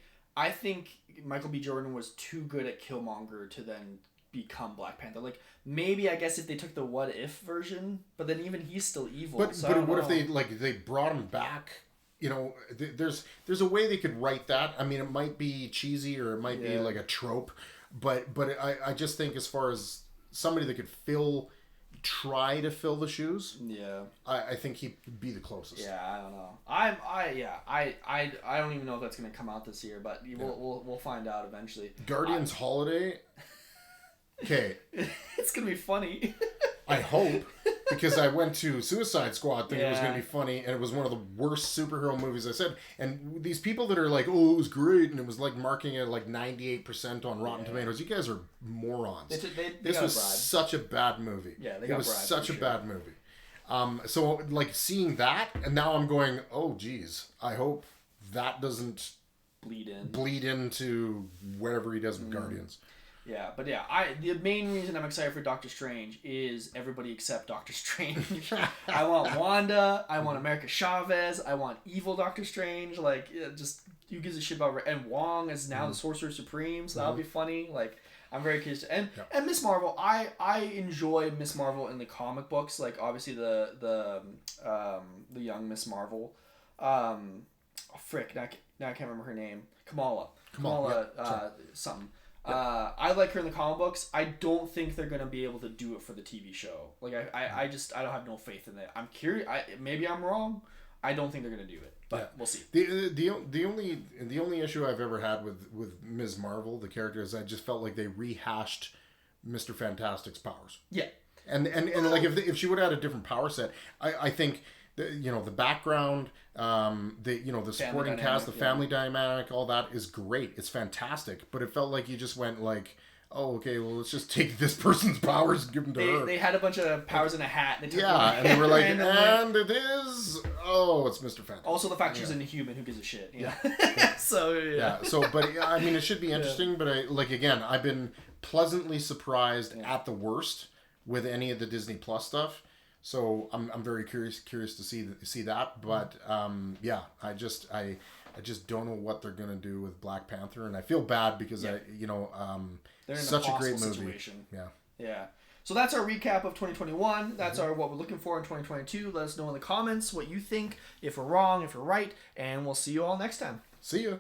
think Michael B. Jordan was too good at Killmonger to then become Black Panther. Like, maybe I guess if they took the What If version, but then even he's still evil. But what if they brought him back? You know, there's a way they could write that. I mean, it might be cheesy or it might be like a trope, but I just think as far as somebody that could try to fill the shoes. Yeah. I think he'd be the closest. Yeah, I don't know. I don't even know if that's gonna come out this year, but we'll find out eventually. Guardians Holiday. Okay. It's gonna be funny. I hope, because I went to Suicide Squad thinking it was gonna be funny, and it was one of the worst superhero movies I said. And these people that are like, oh, it was great, and it was like marking it like 98% on Rotten Tomatoes. You guys are morons. This was such a bad movie. Yeah, it was such a bad movie. So like seeing that, and now I'm going, oh geez, I hope that doesn't bleed into whatever he does with Guardians. Yeah, but the main reason I'm excited for Doctor Strange is everybody except Doctor Strange. I want Wanda, I want America Chavez, I want evil Doctor Strange, like, just, who gives a shit about, and Wong is now the Sorcerer Supreme, so that'll be funny, like, I'm very curious. And Miss Marvel, I enjoy Miss Marvel in the comic books, like, obviously the young Miss Marvel, now I can't remember her name, Kamala, something. I like her in the comic books. I don't think they're gonna be able to do it for the TV show. Like, I don't have no faith in it. I'm curious. Maybe I'm wrong. I don't think they're gonna do it, but we'll see. The only issue I've ever had with Ms. Marvel, the character, is I just felt like they rehashed Mr. Fantastic's powers. Yeah. And like if she would have had a different power set, I think the background, the supporting cast, the family dynamic, all that is great. It's fantastic. But it felt like you just went like, oh, okay, well, let's just take this person's powers and give them to her. They had a bunch of powers in a hat. And and they were like, and it is, it's Mr. Fantastic. Also, the fact she's an Inhuman, who gives a shit? Yeah. But I mean, it should be interesting. But I've been pleasantly surprised at the worst with any of the Disney Plus stuff. So I'm very curious to see that. But I just don't know what they're gonna do with Black Panther, and I feel bad because they're in such a great movie. Situation. Yeah. So that's our recap of 2021. That's our what we're looking for in 2022. Let us know in the comments what you think, if we're wrong, if we're right, and we'll see you all next time. See ya.